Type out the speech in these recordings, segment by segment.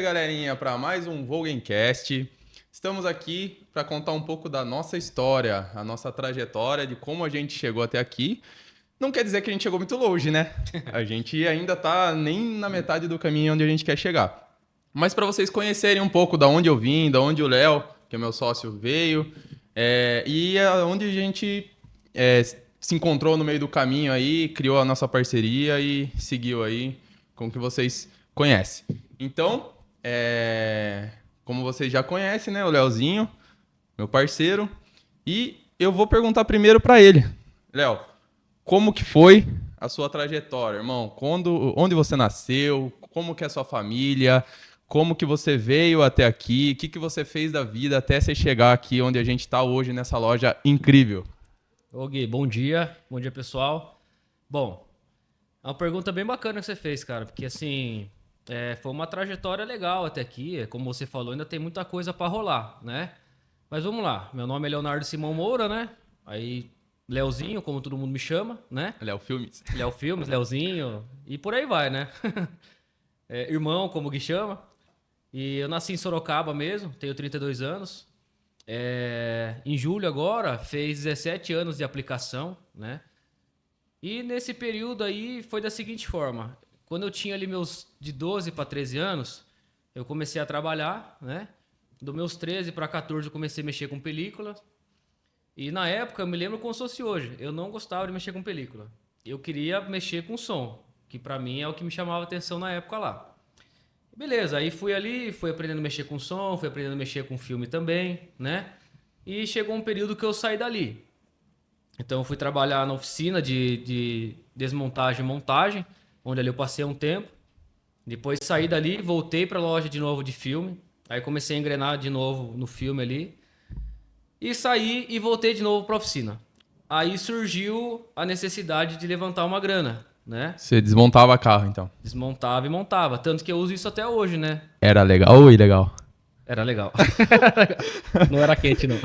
galerinha, para mais um Vogencast. Estamos aqui para contar um pouco da nossa história, a nossa trajetória, de como a gente chegou até aqui. Não quer dizer que a gente chegou muito longe, né? A gente ainda tá nem na metade do caminho onde a gente quer chegar. Mas para vocês conhecerem um pouco da onde eu vim, da onde o Léo, que é meu sócio, veio, e aonde a gente se encontrou no meio do caminho aí, criou a nossa parceria e seguiu aí com o que vocês conhecem. Então, como vocês já conhecem, né, o Léozinho, meu parceiro, e eu vou perguntar primeiro para ele. Léo, como que foi a sua trajetória, irmão? Onde você nasceu? Como que é a sua família? Como que você veio até aqui? O que você fez da vida até você chegar aqui onde a gente está hoje, nessa loja incrível? Ô Gui, bom dia pessoal. Bom, é uma pergunta bem bacana que você fez, cara, porque assim, foi uma trajetória legal até aqui, como você falou, ainda tem muita coisa pra rolar, né? Mas vamos lá, meu nome é Leonardo Simão Moura, né? Aí, Leozinho, como todo mundo me chama, né? Léo Filmes. Léo Filmes, Leozinho, e por aí vai, né? Irmão, como o Gui chama. E eu nasci em Sorocaba mesmo, tenho 32 anos. Em julho agora, fez 17 anos de aplicação, né? E nesse período aí foi da seguinte forma. Quando eu tinha ali meus de 12 para 13 anos, eu comecei a trabalhar, né? Dos meus 13 para 14 eu comecei a mexer com película. E na época, eu me lembro como se fosse hoje, eu não gostava de mexer com película. Eu queria mexer com som, que pra mim é o que me chamava atenção na época lá. Beleza, aí fui ali, fui aprendendo a mexer com som, fui aprendendo a mexer com filme também, né? E chegou um período que eu saí dali. Então eu fui trabalhar na oficina de desmontagem e montagem, onde ali eu passei um tempo. Depois saí dali, voltei para a loja de novo de filme. Aí comecei a engrenar de novo no filme ali. E saí e voltei de novo para a oficina. Aí surgiu a necessidade de levantar uma grana, né? Você desmontava carro, então? Desmontava e montava. Tanto que eu uso isso até hoje, né? Era legal ou ilegal? Era legal. Não era quente, não.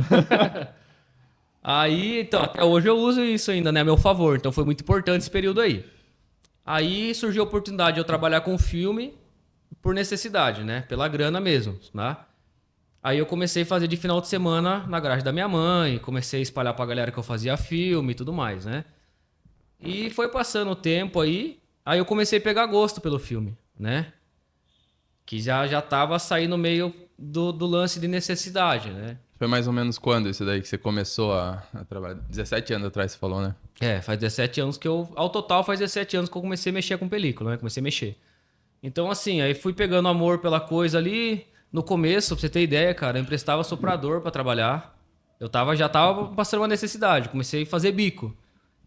Aí, então, até hoje eu uso isso ainda, né? A meu favor. Então foi muito importante esse período aí. Aí surgiu a oportunidade de eu trabalhar com filme por necessidade, né? Pela grana mesmo, né? Aí eu comecei a fazer de final de semana na garagem da minha mãe, comecei a espalhar pra galera que eu fazia filme e tudo mais, né? E foi passando o tempo aí eu comecei a pegar gosto pelo filme, né? Que já tava saindo meio do lance de necessidade, né? Foi mais ou menos quando isso daí que você começou a trabalhar? 17 anos atrás você falou, né? Faz 17 anos que eu... Ao total faz 17 anos que eu comecei a mexer com película, né? Comecei a mexer. Então, assim, aí fui pegando amor pela coisa ali. No começo, pra você ter ideia, cara, eu emprestava soprador pra trabalhar. Já tava passando uma necessidade. Comecei a fazer bico.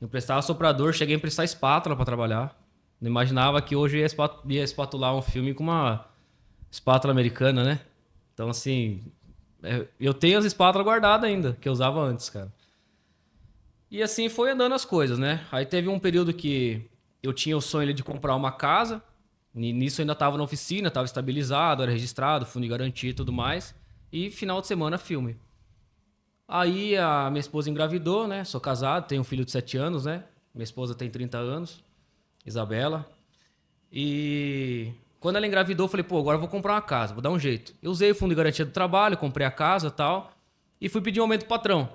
Eu emprestava soprador, cheguei a emprestar espátula pra trabalhar. Não imaginava que hoje ia espatular um filme com uma espátula americana, né? Então, assim, eu tenho as espátulas guardadas ainda, que eu usava antes, cara. E assim foi andando as coisas, né? Aí teve um período que eu tinha o sonho ali de comprar uma casa. E nisso eu ainda estava na oficina, estava estabilizado, era registrado, fundo de garantia e tudo mais. E final de semana, filme. Aí a minha esposa engravidou, né? Sou casado, tenho um filho de 7 anos, né? Minha esposa tem 30 anos, Isabela. E quando ela engravidou, eu falei, pô, agora eu vou comprar uma casa, vou dar um jeito. Eu usei o fundo de garantia do trabalho, comprei a casa e tal. E fui pedir um aumento pro patrão.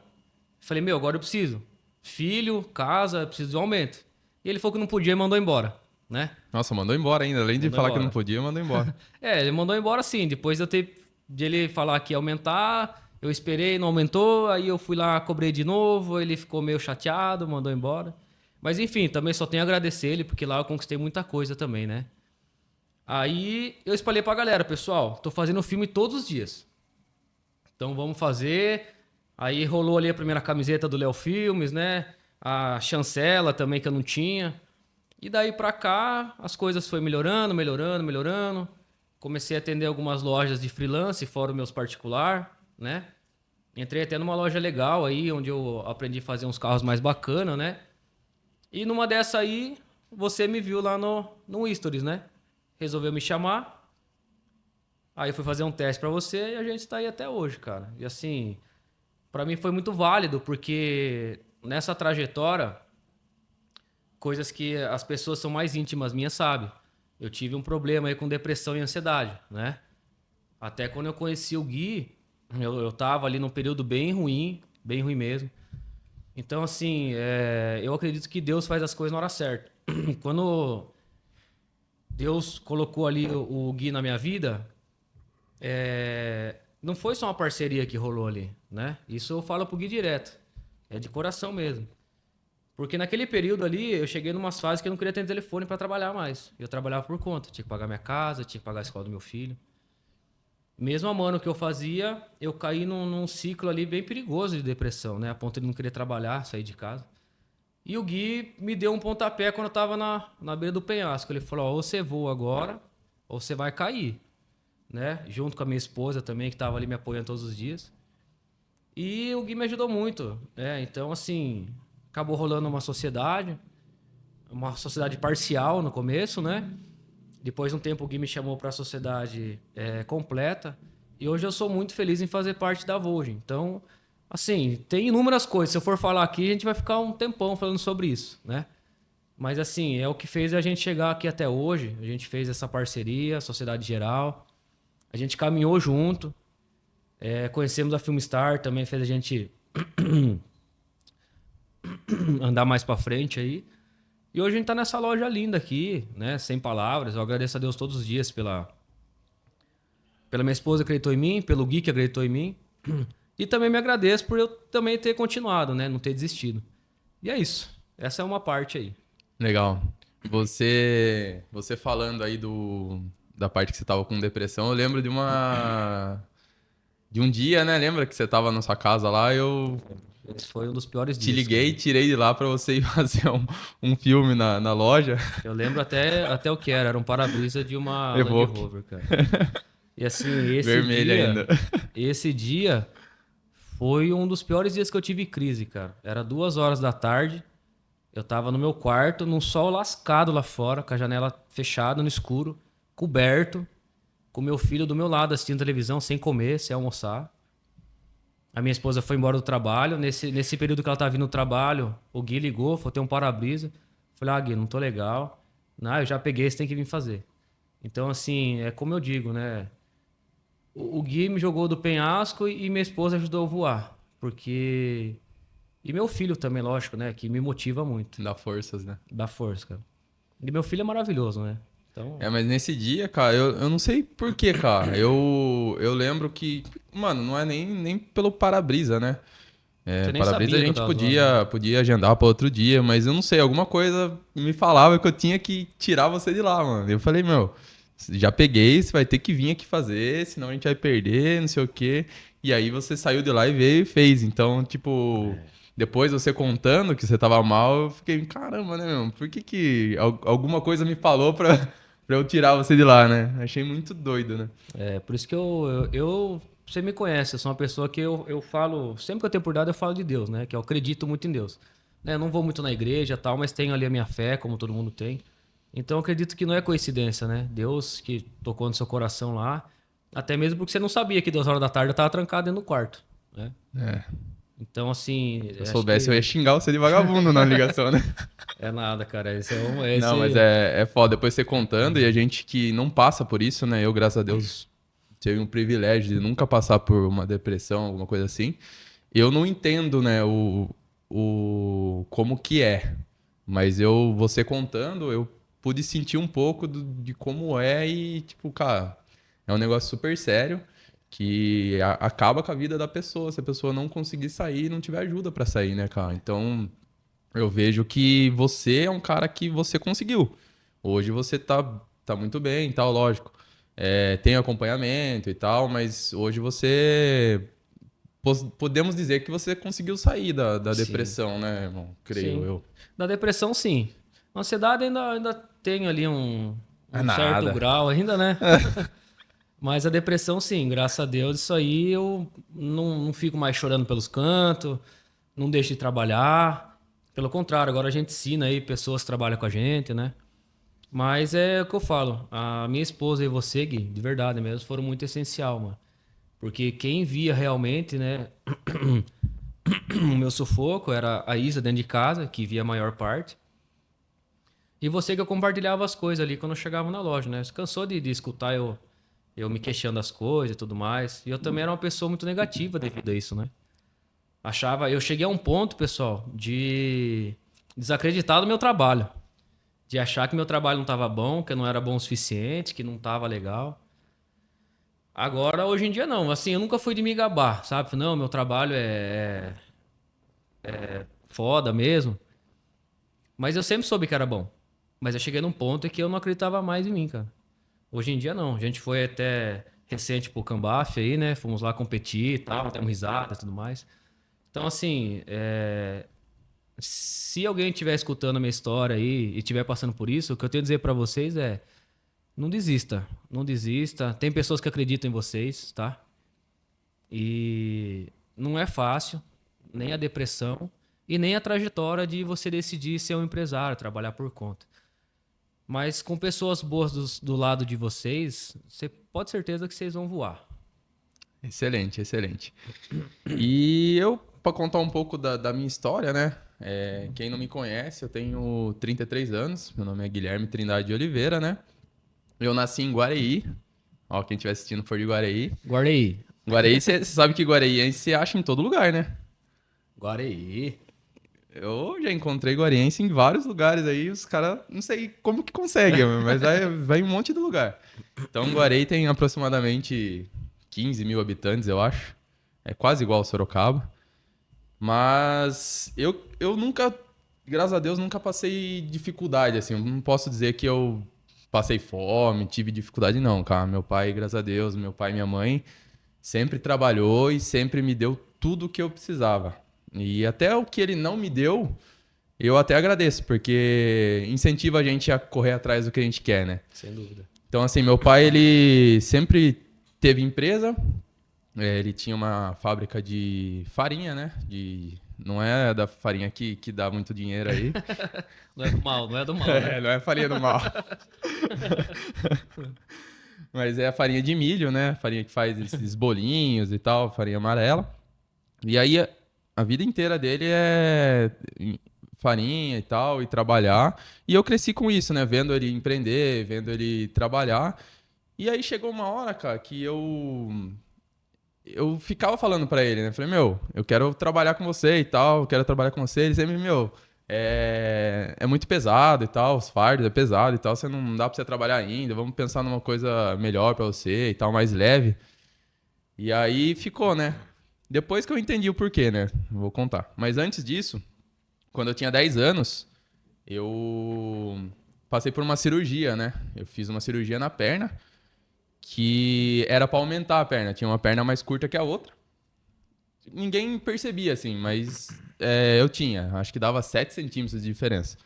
Falei, meu, agora eu preciso. Filho, casa, eu preciso de um aumento. E ele falou que não podia e mandou embora, né? Nossa, mandou embora ainda. Além de Mandou falar embora. que não podia, mandou embora. Ele mandou embora sim. Depois de ele falar que ia aumentar, eu esperei, não aumentou. Aí eu fui lá, cobrei de novo. Ele ficou meio chateado, mandou embora. Mas enfim, também só tenho a agradecer ele, porque lá eu conquistei muita coisa também, né? Aí eu espalhei pra galera, pessoal, tô fazendo filme todos os dias. Então vamos fazer. Aí rolou ali a primeira camiseta do Léo Filmes, né? A chancela também que eu não tinha. E daí pra cá, as coisas foi melhorando, melhorando, melhorando. Comecei a atender algumas lojas de freelance, fora os meus particular, né? Entrei até numa loja legal aí, onde eu aprendi a fazer uns carros mais bacana, né? E numa dessa aí, você me viu lá no Stories, né? Resolveu me chamar. Aí eu fui fazer um teste pra você e a gente tá aí até hoje, cara. E assim, pra mim foi muito válido, porque nessa trajetória, coisas que as pessoas são mais íntimas minhas sabem. Eu tive um problema aí com depressão e ansiedade, né? Até quando eu conheci o Gui, eu tava ali num período bem ruim mesmo. Então, assim, eu acredito que Deus faz as coisas na hora certa. Quando Deus colocou ali o Gui na minha vida, não foi só uma parceria que rolou ali, né? Isso eu falo pro Gui direto. É de coração mesmo. Porque naquele período ali, eu cheguei numa fase que eu não queria ter telefone para trabalhar mais. Eu trabalhava por conta. Tinha que pagar minha casa, tinha que pagar a escola do meu filho. Mesmo amando o que eu fazia, eu caí num ciclo ali bem perigoso de depressão, né? A ponto de não querer trabalhar, sair de casa. E o Gui me deu um pontapé quando eu tava na beira do penhasco. Ele falou, ó, ou você voa agora, ou você vai cair, né? Junto com a minha esposa também, que tava ali me apoiando todos os dias. E o Gui me ajudou muito, né? Então, assim, acabou rolando uma sociedade parcial no começo, né? Depois de um tempo o Gui me chamou para a sociedade completa. E hoje eu sou muito feliz em fazer parte da Volgin. Então, assim, tem inúmeras coisas. Se eu for falar aqui, a gente vai ficar um tempão falando sobre isso, né? Mas, assim, é o que fez a gente chegar aqui até hoje. A gente fez essa parceria, Sociedade Geral. A gente caminhou junto. Conhecemos a Filmstar, também fez a gente andar mais para frente aí. E hoje a gente tá nessa loja linda aqui, né? Sem palavras. Eu agradeço a Deus todos os dias pela minha esposa que acreditou em mim, pelo Gui que acreditou em mim. E também me agradeço por eu também ter continuado, né? Não ter desistido. E é isso. Essa é uma parte aí. Legal. Você falando aí da parte que você tava com depressão, eu lembro de um dia, né? Lembra que você tava na sua casa lá, eu Esse foi um dos piores te dias. liguei e Cara. tirei de lá pra você ir fazer um filme na loja. Eu lembro até o que era. Era um para-brisa de uma Land Evoque. Rover, cara. E assim, Vermelho ainda. esse dia foi um dos piores dias que eu tive crise, cara. Era 2 horas da tarde. Eu tava no meu quarto, num sol lascado lá fora, com a janela fechada, no escuro, coberto, com meu filho do meu lado assistindo televisão, sem comer, sem almoçar. A minha esposa foi embora do trabalho. Nesse período que ela tava vindo do trabalho, o Gui ligou, falou, tem um para-brisa. Falei, Gui, não tô legal. Não, eu já peguei, você tem que vir fazer. Então, assim, é como eu digo, né? O Gui me jogou do penhasco e minha esposa ajudou a voar. Porque... E meu filho também, lógico, né? Que me motiva muito. Dá forças, né? Dá força, cara. E meu filho é maravilhoso, né? Então, Mas nesse dia, cara, eu não sei por quê, cara. Eu lembro que, mano, não é nem pelo para-brisa, né? você nem Para-brisa a sabia que eu gente tava zoando, né? podia agendar para outro dia, mas eu não sei, alguma coisa me falava que eu tinha que tirar você de lá, mano. Eu falei, meu, já peguei, você vai ter que vir aqui fazer, senão a gente vai perder, não sei o quê. E aí você saiu de lá e veio e fez. Então, tipo, depois você contando que você tava mal, eu fiquei, caramba, né, meu? Por que alguma coisa me falou pra eu tirar você de lá, né? Achei muito doido, né? Por isso que você me conhece, eu sou uma pessoa que eu falo, sempre que eu tenho oportunidade eu falo de Deus, né? Que eu acredito muito em Deus. Né? Eu não vou muito na igreja e tal, mas tenho ali a minha fé, como todo mundo tem. Então eu acredito que não é coincidência, né? Deus que tocou no seu coração lá, até mesmo porque você não sabia que 2 horas da tarde eu tava trancado dentro do quarto, né? É. Então, assim, Se eu acho soubesse, eu que ia xingar você de vagabundo na ligação, né? é nada, cara. Não, mas é foda. Depois você contando e a gente que não passa por isso, né? Eu, graças a Deus, tive um privilégio de nunca passar por uma depressão, alguma coisa assim. Eu não entendo, né, como que é. Mas você contando, eu pude sentir um pouco de como é e, tipo, cara, é um negócio super sério que acaba com a vida da pessoa. Se a pessoa não conseguir sair, não tiver ajuda pra sair, né, cara? Então, eu vejo que você é um cara que você conseguiu. Hoje você tá muito bem e tal, lógico. Tem acompanhamento e tal, mas hoje você. Podemos dizer que você conseguiu sair da sim, depressão, né, irmão? Creio sim. eu. Da depressão, sim. A ansiedade ainda tem ali É um certo nada. grau ainda, né? Mas a depressão, sim, graças a Deus, isso aí eu não fico mais chorando pelos cantos, não deixo de trabalhar. Pelo contrário, agora a gente ensina aí pessoas que trabalham com a gente, né? Mas é o que eu falo, a minha esposa e você, Gui, de verdade mesmo, foram muito essencial, mano. Porque quem via realmente, né, o meu sufoco era a Isa dentro de casa, que via a maior parte. E você que eu compartilhava as coisas ali quando eu chegava na loja, né? Você cansou de escutar eu Eu me queixando das coisas e tudo mais. E eu também era uma pessoa muito negativa devido a isso, né? Eu cheguei a um ponto, pessoal, de desacreditar do meu trabalho. De achar que meu trabalho não estava bom, que eu não era bom o suficiente, que não estava legal. Agora, hoje em dia, não. Assim, eu nunca fui de me gabar, sabe? Não, meu trabalho é foda mesmo. Mas eu sempre soube que era bom. Mas eu cheguei num ponto em que eu não acreditava mais em mim, cara. Hoje em dia, não. A gente foi até recente pro Cambaf aí, né? Fomos lá competir e tal, temos risada e tudo mais. Então, assim, se alguém estiver escutando a minha história aí e estiver passando por isso, o que eu tenho a dizer pra vocês é: não desista. Não desista. Tem pessoas que acreditam em vocês, tá? E não é fácil, nem a depressão e nem a trajetória de você decidir ser um empresário, trabalhar por conta. Mas com pessoas boas do lado de vocês, você pode ter certeza que vocês vão voar. Excelente, excelente. E eu, para contar um pouco da minha história, né? Quem não me conhece, eu tenho 33 anos. Meu nome é Guilherme Trindade de Oliveira, né? Eu nasci em Guareí. Ó, quem estiver assistindo for de Guareí. Guarei. Guareí, você sabe que Guaraiense você acha em todo lugar, né? Guarei. Eu já encontrei guaraiense em vários lugares aí, os caras, não sei como que conseguem, mas vai em um monte de lugar. Então, Guarei tem aproximadamente 15 mil habitantes, eu acho. É quase igual ao Sorocaba. Mas eu nunca, graças a Deus, nunca passei dificuldade, assim. Eu não posso dizer que eu passei fome, tive dificuldade, não, cara. Meu pai, graças a Deus, meu pai e minha mãe sempre trabalhou e sempre me deu tudo o que eu precisava. E até o que ele não me deu, eu até agradeço, porque incentiva a gente a correr atrás do que a gente quer, né? Sem dúvida. Então, assim, meu pai, ele sempre teve empresa, ele tinha uma fábrica de farinha, né? Não é da farinha que dá muito dinheiro aí. Não é do mal, não é do mal, né? Não é farinha do mal. Mas é a farinha de milho, né? Farinha que faz esses bolinhos e tal, farinha amarela. E aí a vida inteira dele é farinha e tal, e trabalhar. E eu cresci com isso, né? Vendo ele empreender, vendo ele trabalhar. E aí chegou uma hora, cara, que eu ficava falando pra ele, né? Falei, meu, eu quero trabalhar com você e tal, eu quero trabalhar com você. Ele sempre, meu, é muito pesado e tal, os fardos é pesado e tal, você não dá pra você trabalhar ainda, vamos pensar numa coisa melhor pra você e tal, mais leve. E aí ficou, né? Depois que eu entendi o porquê, né? Vou contar. Mas antes disso, quando eu tinha 10 anos, eu passei por uma cirurgia, né? Eu fiz uma cirurgia na perna que era pra aumentar a perna. Tinha uma perna mais curta que a outra. Ninguém percebia, assim, mas eu tinha. Acho que dava 7 centímetros de diferença.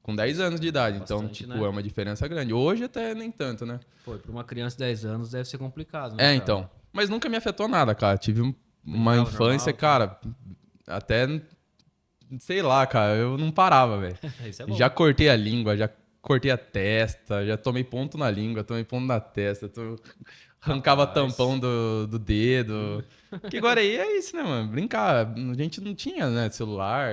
Com 10 anos de idade. Então, Bastante, tipo, né? é uma diferença grande. Hoje até nem tanto, né? Pô, pra uma criança de 10 anos deve ser complicado, né, cara? Então. Mas nunca me afetou nada, cara. Tive uma Brincava infância, normal, cara, até, sei lá, cara, eu não parava, velho. Isso é bom. Já cortei a língua, já cortei a testa, já tomei ponto na língua, tomei ponto na testa, arrancava Rapaz. tampão do dedo. Que agora aí é isso, né, mano? Brincar. A gente não tinha, né, celular.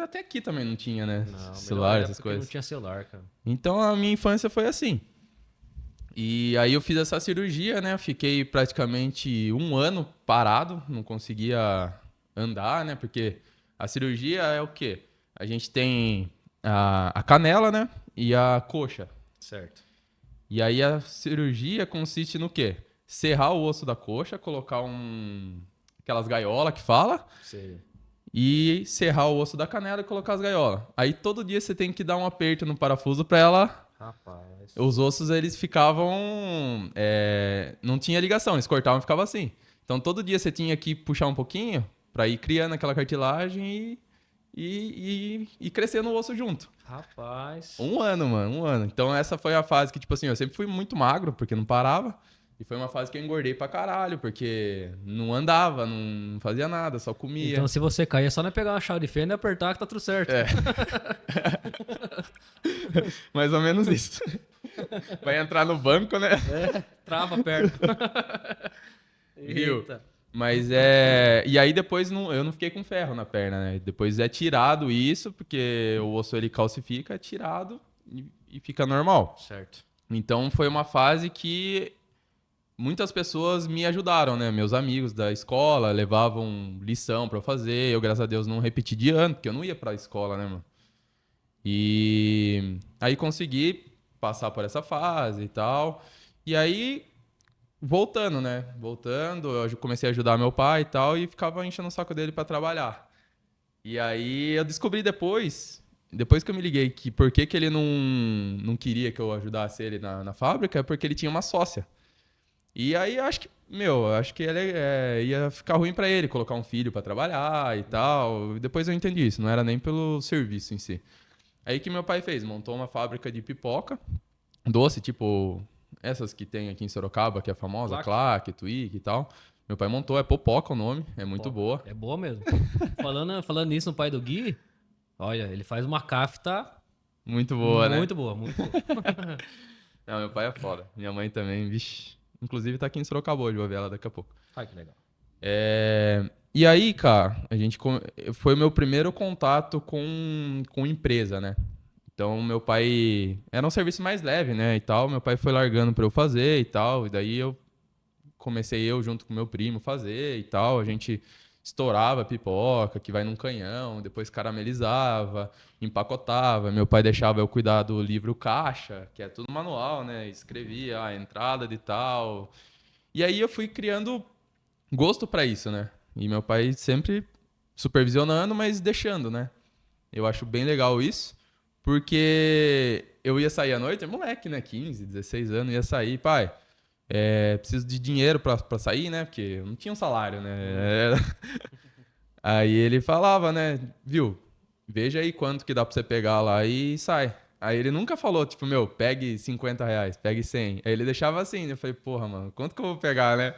Até aqui também não tinha, né? Não, Celular, melhor essas época que não coisas. tinha celular, cara. Então a minha infância foi assim. E aí eu fiz essa cirurgia, né? Fiquei praticamente um ano parado, não conseguia andar, né? Porque a cirurgia é o quê? A gente tem a canela, né? E a coxa. Certo. E aí a cirurgia consiste no quê? Serrar o osso da coxa, colocar aquelas gaiolas que fala, Sei. e serrar o osso da canela e colocar as gaiolas. Aí todo dia você tem que dar um aperto no parafuso para ela. Rapaz. Os ossos, eles ficavam... não tinha ligação, eles cortavam e ficava assim. Então, todo dia você tinha que puxar um pouquinho pra ir criando aquela cartilagem e crescendo o osso junto. Rapaz. Um ano, mano, um ano. Então, essa foi a fase que, tipo assim, eu sempre fui muito magro, porque não parava. E foi uma fase que eu engordei pra caralho, porque não andava, não fazia nada, só comia. Então, se você cair, é só não pegar uma chave de fenda e apertar que tá tudo certo. Mais ou menos isso. Vai entrar no banco, né? Trava perto. Viu? Eita. Mas E aí depois eu não fiquei com ferro na perna, né? Depois é tirado isso, porque o osso ele calcifica, é tirado e fica normal. Certo. Então foi uma fase que muitas pessoas me ajudaram, né? Meus amigos da escola levavam lição pra eu fazer. Eu, graças a Deus, não repeti de ano, porque eu não ia pra escola, né, mano? E aí consegui passar por essa fase e tal. E aí, voltando, né? Voltando, eu comecei a ajudar meu pai e tal, e ficava enchendo o saco dele pra trabalhar. E aí eu descobri depois que eu me liguei que por que ele não queria que eu ajudasse ele na fábrica, é porque ele tinha uma sócia. E aí eu acho que, acho que ia ficar ruim pra ele colocar um filho pra trabalhar e tal. Depois eu entendi isso, não era nem pelo serviço em si. Aí que meu pai fez, montou uma fábrica de pipoca, doce, tipo essas que tem aqui em Sorocaba, que é famosa, Claque. Claque, Twig e tal. Meu pai montou, é Popoca o nome, é muito boa. É boa mesmo. Falando nisso, no pai do Gui, olha, ele faz uma kafta Muito boa, né? muito boa, muito boa. Não, meu pai é foda. Minha mãe também, vixe. Inclusive tá aqui em Sorocaba hoje, vou ver ela daqui a pouco. Ai, que legal. E aí, cara, foi o meu primeiro contato com empresa, né? Então, meu pai... Era um serviço mais leve, né, e tal. Meu pai foi largando pra eu fazer e tal. E daí comecei junto com meu primo fazer e tal. A gente estourava pipoca, que vai num canhão, depois caramelizava, empacotava. Meu pai deixava eu cuidar do livro caixa, que é tudo manual, né? Escrevia a entrada de tal. E aí eu fui criando gosto pra isso, né? E meu pai sempre supervisionando, mas deixando, né? Eu acho bem legal isso, porque eu ia sair à noite, moleque, né? 15, 16 anos, ia sair, pai. Preciso de dinheiro pra sair, né? Porque eu não tinha um salário, né? Aí ele falava, né? Viu? Veja aí quanto que dá pra você pegar lá e sai. Aí ele nunca falou, tipo, pegue R$ 50, pegue 100. Aí ele deixava assim, eu falei, porra, mano, quanto que eu vou pegar, né?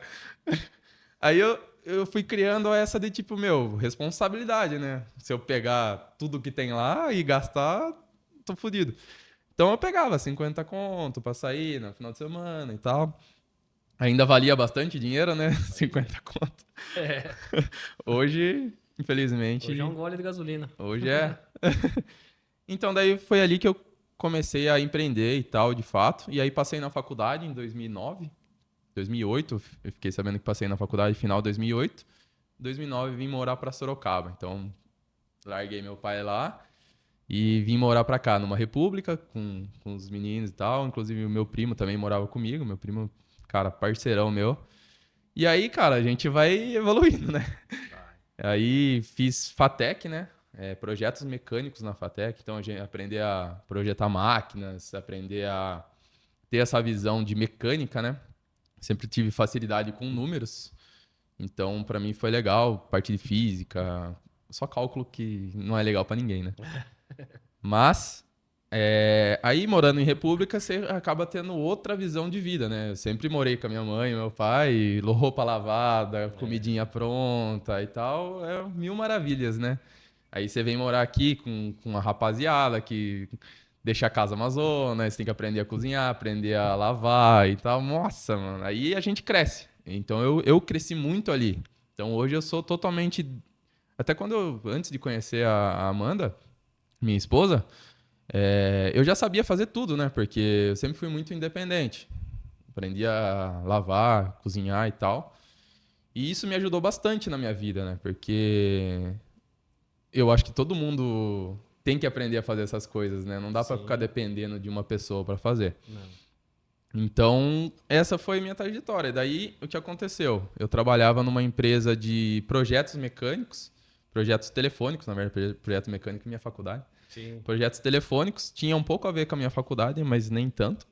Aí eu fui criando essa de tipo, responsabilidade, né? Se eu pegar tudo que tem lá e gastar, tô fudido. Então eu pegava 50 conto pra sair no final de semana e tal. Ainda valia bastante dinheiro, né? 50 conto. É, Hoje, hoje é um infelizmente, gole de gasolina. hoje é. Então daí foi ali que eu comecei a empreender e tal, de fato. E aí passei na faculdade em 2009. 2008, eu fiquei sabendo que passei na faculdade final de 2008. 2009 vim morar pra Sorocaba. Então, larguei meu pai lá e vim morar pra cá, numa república, com os meninos e tal. Inclusive, o meu primo também morava comigo. Meu primo, cara, parceirão meu. E aí, cara, a gente vai evoluindo, né? Vai. Aí fiz FATEC, né? Projetos mecânicos na FATEC. Então, a gente aprender a projetar máquinas, aprender a ter essa visão de mecânica, né? Sempre tive facilidade com números. Então, pra mim foi legal, parte de física, só cálculo que não é legal pra ninguém, né? Mas aí morando em República, você acaba tendo outra visão de vida, né? Eu sempre morei com a minha mãe e meu pai, roupa lavada, comidinha pronta e tal, é mil maravilhas, né? Aí você vem morar aqui com a rapaziada que deixa a casa uma zona, aí você tem que aprender a cozinhar, aprender a lavar e tal. Nossa, mano, aí a gente cresce. Então eu cresci muito ali. Então hoje eu sou totalmente. Até antes de conhecer a Amanda, minha esposa, eu já sabia fazer tudo, né? Porque eu sempre fui muito independente. Aprendi a lavar, cozinhar e tal. E isso me ajudou bastante na minha vida, né? Porque eu acho que todo mundo tem que aprender a fazer essas coisas, né? Não dá pra ficar Sim. dependendo de uma pessoa pra fazer. Não. Então, essa foi minha trajetória. Daí, o que aconteceu? Eu trabalhava numa empresa de projetos mecânicos, projetos telefônicos, na verdade, projeto mecânico é minha faculdade. Sim. Projetos telefônicos tinha um pouco a ver com a minha faculdade, mas nem tanto.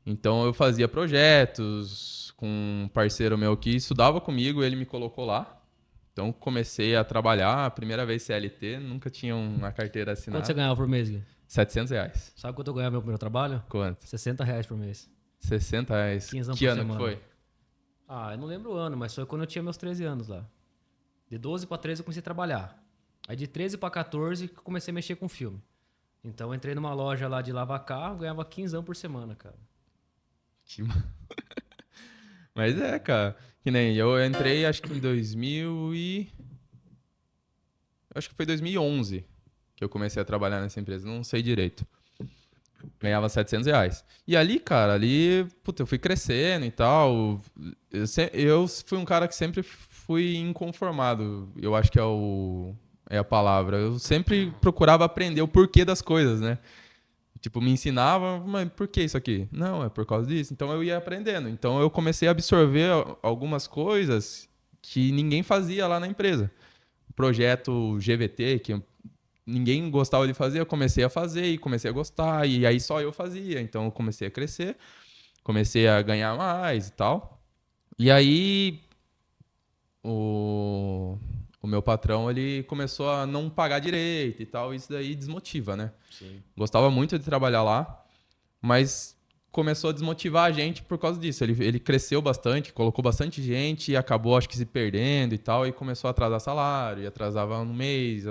Então, eu fazia projetos com um parceiro meu que estudava comigo, ele me colocou lá. Então, comecei a trabalhar, a primeira vez CLT, nunca tinha uma carteira Quanto você assinada. ganhava por mês, Gui? R$ 700. Sabe quanto eu ganhava no meu primeiro trabalho? Quanto? R$ 60 por mês. R$ 60. Quinzão Que por ano que semana. foi? Ah, eu não lembro o ano, mas foi quando eu tinha meus 13 anos lá. De 12 pra 13 eu comecei a trabalhar. Aí de 13 pra 14 que eu comecei a mexer com filme. Então eu entrei numa loja lá de lavar carro, ganhava quinzão por semana, cara. Que Mas cara. Que nem eu entrei, acho que em 2000 e... Acho que foi 2011 que eu comecei a trabalhar nessa empresa. Não sei direito. Ganhava R$ 700. E ali, cara, puta, eu fui crescendo e tal. Eu fui um cara que sempre fui inconformado. Eu acho que é a palavra. Eu sempre procurava aprender o porquê das coisas, né? Tipo, me ensinava, mas por que isso aqui? Não, é por causa disso. Então eu ia aprendendo. Então eu comecei a absorver algumas coisas que ninguém fazia lá na empresa. O projeto GVT, que ninguém gostava de fazer, eu comecei a fazer e comecei a gostar. E aí só eu fazia. Então eu comecei a crescer, comecei a ganhar mais e tal. E aí o, o meu patrão, ele começou a não pagar direito e tal. E isso daí desmotiva, né? Sim. Gostava muito de trabalhar lá. Mas começou a desmotivar a gente por causa disso. Ele cresceu bastante, colocou bastante gente e acabou, acho que, se perdendo e tal, e começou a atrasar salário, e atrasava um mês,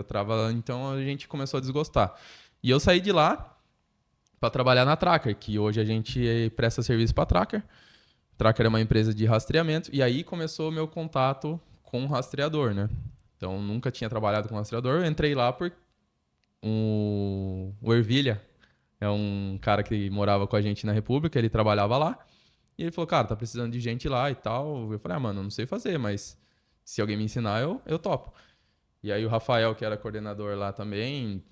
então a gente começou a desgostar. E eu saí de lá para trabalhar na Tracker, que hoje a gente presta serviço para Tracker. Tracker é uma empresa de rastreamento, e aí começou o meu contato com o rastreador, né? Então, nunca tinha trabalhado com rastreador, eu entrei lá por o Ervilha, é um cara que morava com a gente na República, ele trabalhava lá. E ele falou, cara, tá precisando de gente lá e tal. Eu falei, mano, eu não sei fazer, mas se alguém me ensinar, eu topo. E aí o Rafael, que era coordenador lá também,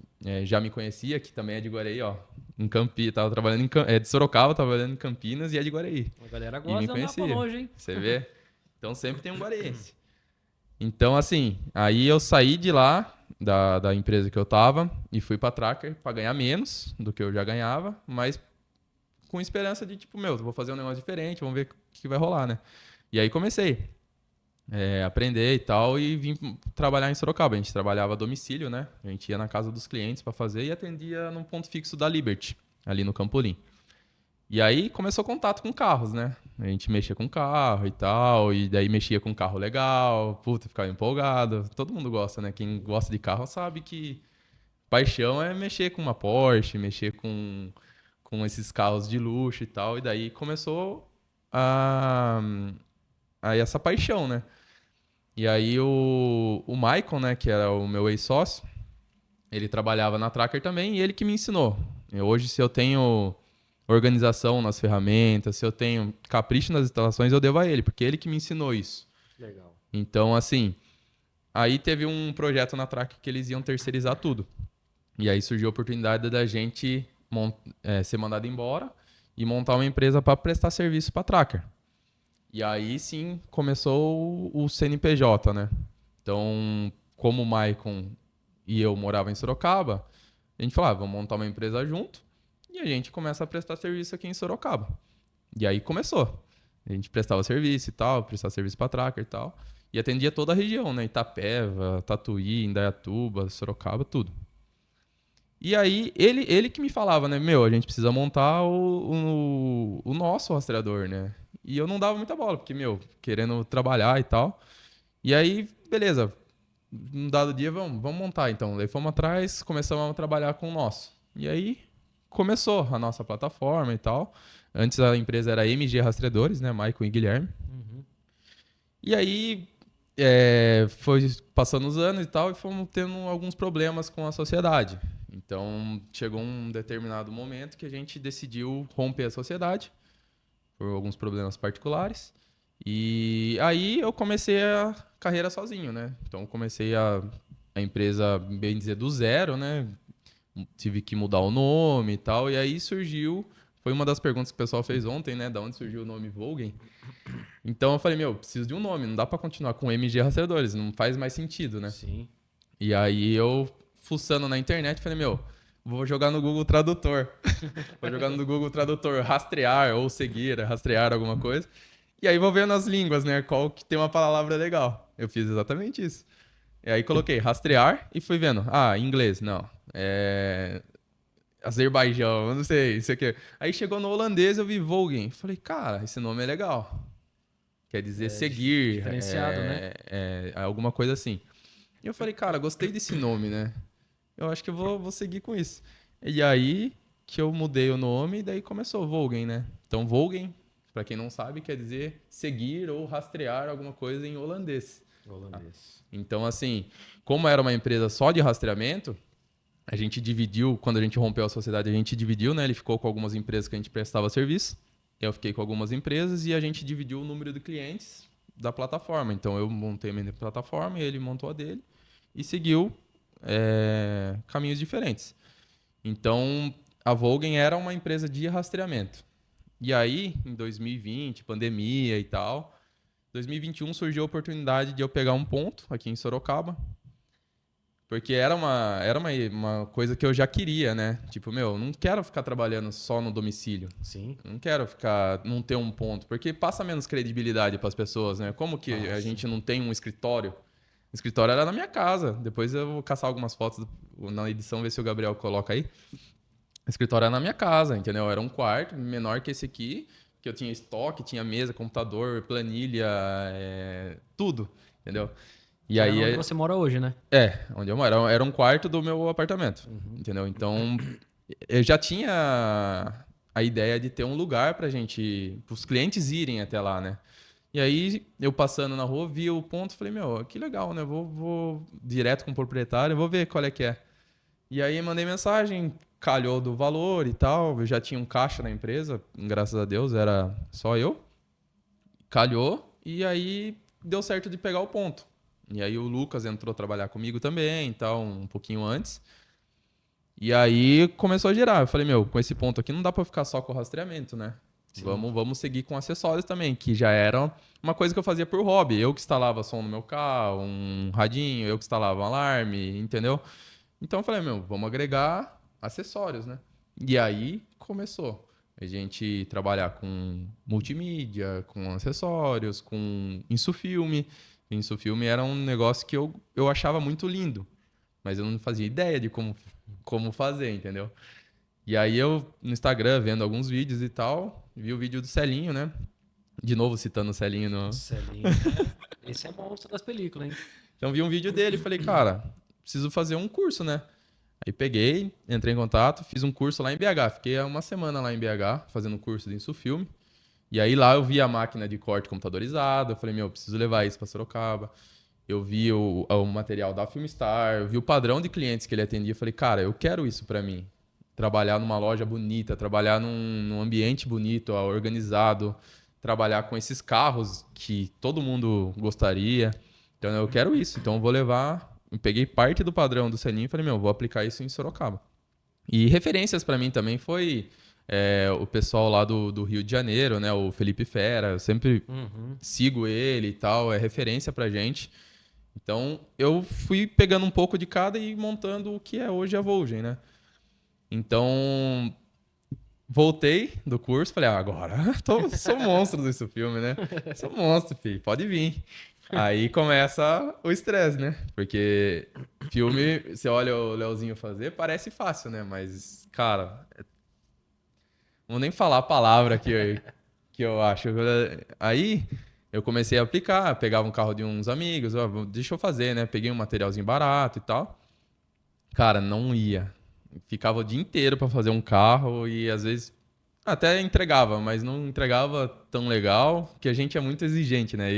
já me conhecia, que também é de Guareí, ó. Em Campinas, tava trabalhando é de Sorocaba, trabalhando em Campinas e é de Guareí. A galera E me gosta de andar pra conhecia. longe, hein? Você vê? Então sempre tem um guareense. Então, assim, aí eu saí de lá, da empresa que eu tava, e fui pra Tracker pra ganhar menos do que eu já ganhava, mas com esperança de, tipo, eu vou fazer um negócio diferente, vamos ver o que vai rolar, né? E aí comecei a aprender e tal, e vim trabalhar em Sorocaba. A gente trabalhava a domicílio, né? A gente ia na casa dos clientes pra fazer e atendia num ponto fixo da Liberty, ali no Campolim. E aí começou o contato com carros, né? A gente mexia com carro e tal, e daí mexia com carro legal, puta, ficava empolgado. Todo mundo gosta, né? Quem gosta de carro sabe que paixão é mexer com uma Porsche, mexer com esses carros de luxo e tal. E daí começou a, a essa paixão, né? E aí o Michael, né, que era o meu ex-sócio, ele trabalhava na Tracker também e ele que me ensinou. Hoje, se eu tenho organização nas ferramentas, se eu tenho capricho nas instalações, eu devo a ele, porque ele que me ensinou isso. Legal. Então, assim, aí teve um projeto na Tracker que eles iam terceirizar tudo. E aí surgiu a oportunidade da gente ser mandado embora e montar uma empresa para prestar serviço para Tracker. E aí sim começou o CNPJ, né? Então, como o Maicon e eu morava em Sorocaba, a gente falava, vamos montar uma empresa junto e a gente começa a prestar serviço aqui em Sorocaba. E aí começou. A gente prestava serviço e tal, prestava serviço para Tracker e tal. E atendia toda a região, né? Itapeva, Tatuí, Indaiatuba, Sorocaba, tudo. E aí, ele que me falava, né? A gente precisa montar o nosso rastreador, né? E eu não dava muita bola, porque, querendo trabalhar e tal. E aí, beleza. Um dado dia, vamos montar, então. Daí fomos atrás, começamos a trabalhar com o nosso. E aí, começou a nossa plataforma e tal. Antes a empresa era MG Rastreadores, né? Maicon e Guilherme. Uhum. E aí, foi passando os anos e tal, e fomos tendo alguns problemas com a sociedade. Então, chegou um determinado momento que a gente decidiu romper a sociedade por alguns problemas particulares. E aí eu comecei a carreira sozinho, né? Então, comecei a empresa, bem dizer, do zero, né? Tive que mudar o nome e tal. E aí surgiu... Foi uma das perguntas que o pessoal fez ontem, né? Da onde surgiu o nome Volgen. Então eu falei, preciso de um nome. Não dá pra continuar com MG Rastreadores. Não faz mais sentido, né? Sim. E aí eu, fuçando na internet, falei, vou jogar no Google Tradutor. Vou jogar no Google Tradutor rastrear ou seguir, rastrear alguma coisa. E aí vou vendo as línguas, né? Qual que tem uma palavra legal. Eu fiz exatamente isso. E aí coloquei rastrear e fui vendo. Ah, inglês, não. Azerbaijão, eu não sei, isso aqui. Aí chegou no holandês, eu vi Volgen. Falei, cara, esse nome é legal. Quer dizer seguir, Diferenciado, né? alguma coisa assim. E eu falei, cara, gostei desse nome, né? Eu acho que eu vou seguir com isso. E aí que eu mudei o nome e daí começou Volgen, né? Então Volgen, pra quem não sabe, quer dizer seguir ou rastrear alguma coisa em holandês. Holandês. Então, assim, como era uma empresa só de rastreamento, A gente dividiu, quando a gente rompeu a sociedade, a gente dividiu, né? Ele ficou com algumas empresas que a gente prestava serviço, eu fiquei com algumas empresas e a gente dividiu o número de clientes da plataforma. Então eu montei a minha plataforma e ele montou a dele e seguiu caminhos diferentes. Então a Volgen era uma empresa de rastreamento. E aí, em 2020, pandemia e tal, 2021 surgiu a oportunidade de eu pegar um ponto aqui em Sorocaba, porque era uma coisa que eu já queria, né? Tipo, meu, não quero ficar trabalhando só no domicílio. Sim. Não quero não ter um ponto, porque passa menos credibilidade para as pessoas, né? Como que a gente não tem um escritório? O escritório era na minha casa. Depois eu vou caçar algumas fotos na edição, ver se o Gabriel coloca aí. O escritório era na minha casa, entendeu? Era um quarto menor que esse aqui, que eu tinha estoque, tinha mesa, computador, planilha, tudo, entendeu? E Que é aí onde você mora hoje, né? onde eu moro. Era um quarto do meu apartamento, entendeu? Então, eu já tinha a ideia de ter um lugar pra gente, pros clientes irem até lá, né? E aí, eu passando na rua, vi o ponto, falei, meu, que legal, né? Vou direto com o proprietário, vou ver qual é que é. E aí, mandei mensagem, calhou do valor e tal, eu já tinha um caixa na empresa, graças a Deus, era só eu. Calhou, e aí deu certo de pegar o ponto. E aí o Lucas entrou trabalhar comigo também, então, um pouquinho antes. E aí começou a girar. Eu falei, meu, com esse ponto aqui não dá pra ficar só com o rastreamento, né? Sim. Vamos seguir com acessórios também, que já era uma coisa que eu fazia por hobby. Eu que instalava som no meu carro, um radinho, eu que instalava um alarme, entendeu? Então eu falei, meu, vamos agregar acessórios, né? E aí começou. A gente trabalhar com multimídia, com acessórios, com Insufilme. Insufilme era um negócio que eu achava muito lindo, mas eu não fazia ideia de como fazer, entendeu? E aí eu, no Instagram, vendo alguns vídeos e tal, vi o vídeo do Celinho, né? De novo citando o Celinho no... Celinho. Esse é monstro das películas, hein? Então vi um vídeo dele e falei, cara, preciso fazer um curso, né? Aí peguei, entrei em contato, fiz um curso lá em BH. Fiquei uma semana lá em BH fazendo um curso de Insufilme. E aí lá eu vi a máquina de corte computadorizada. Eu falei, meu, preciso levar isso para Sorocaba. Eu vi o material da Filmstar, eu vi o padrão de clientes que ele atendia. Eu falei, cara, eu quero isso para mim. Trabalhar numa loja bonita, trabalhar num ambiente bonito, ó, organizado, trabalhar com esses carros que todo mundo gostaria. Então eu quero isso. Então eu vou levar. Eu peguei parte do padrão do Selinho e falei, meu, vou aplicar isso em Sorocaba. E referências para mim também foi o pessoal lá do Rio de Janeiro, né? O Felipe Fera. Eu sempre sigo ele e tal, é referência pra gente. Então eu fui pegando um pouco de cada e montando o que é hoje a Volgen, né? Então voltei do curso, falei, agora sou monstro desse filme, né? Sou monstro, filho, pode vir. Aí começa o estresse, né? Porque filme, você olha o Leozinho fazer, parece fácil, né? Mas, cara, não vou nem falar a palavra que eu acho. Aí eu comecei a aplicar, pegava um carro de uns amigos, ó, deixa eu fazer, né? Peguei um materialzinho barato e tal. Cara, não ia. Ficava o dia inteiro pra fazer um carro e às vezes até entregava, mas não entregava tão legal, que a gente é muito exigente, né?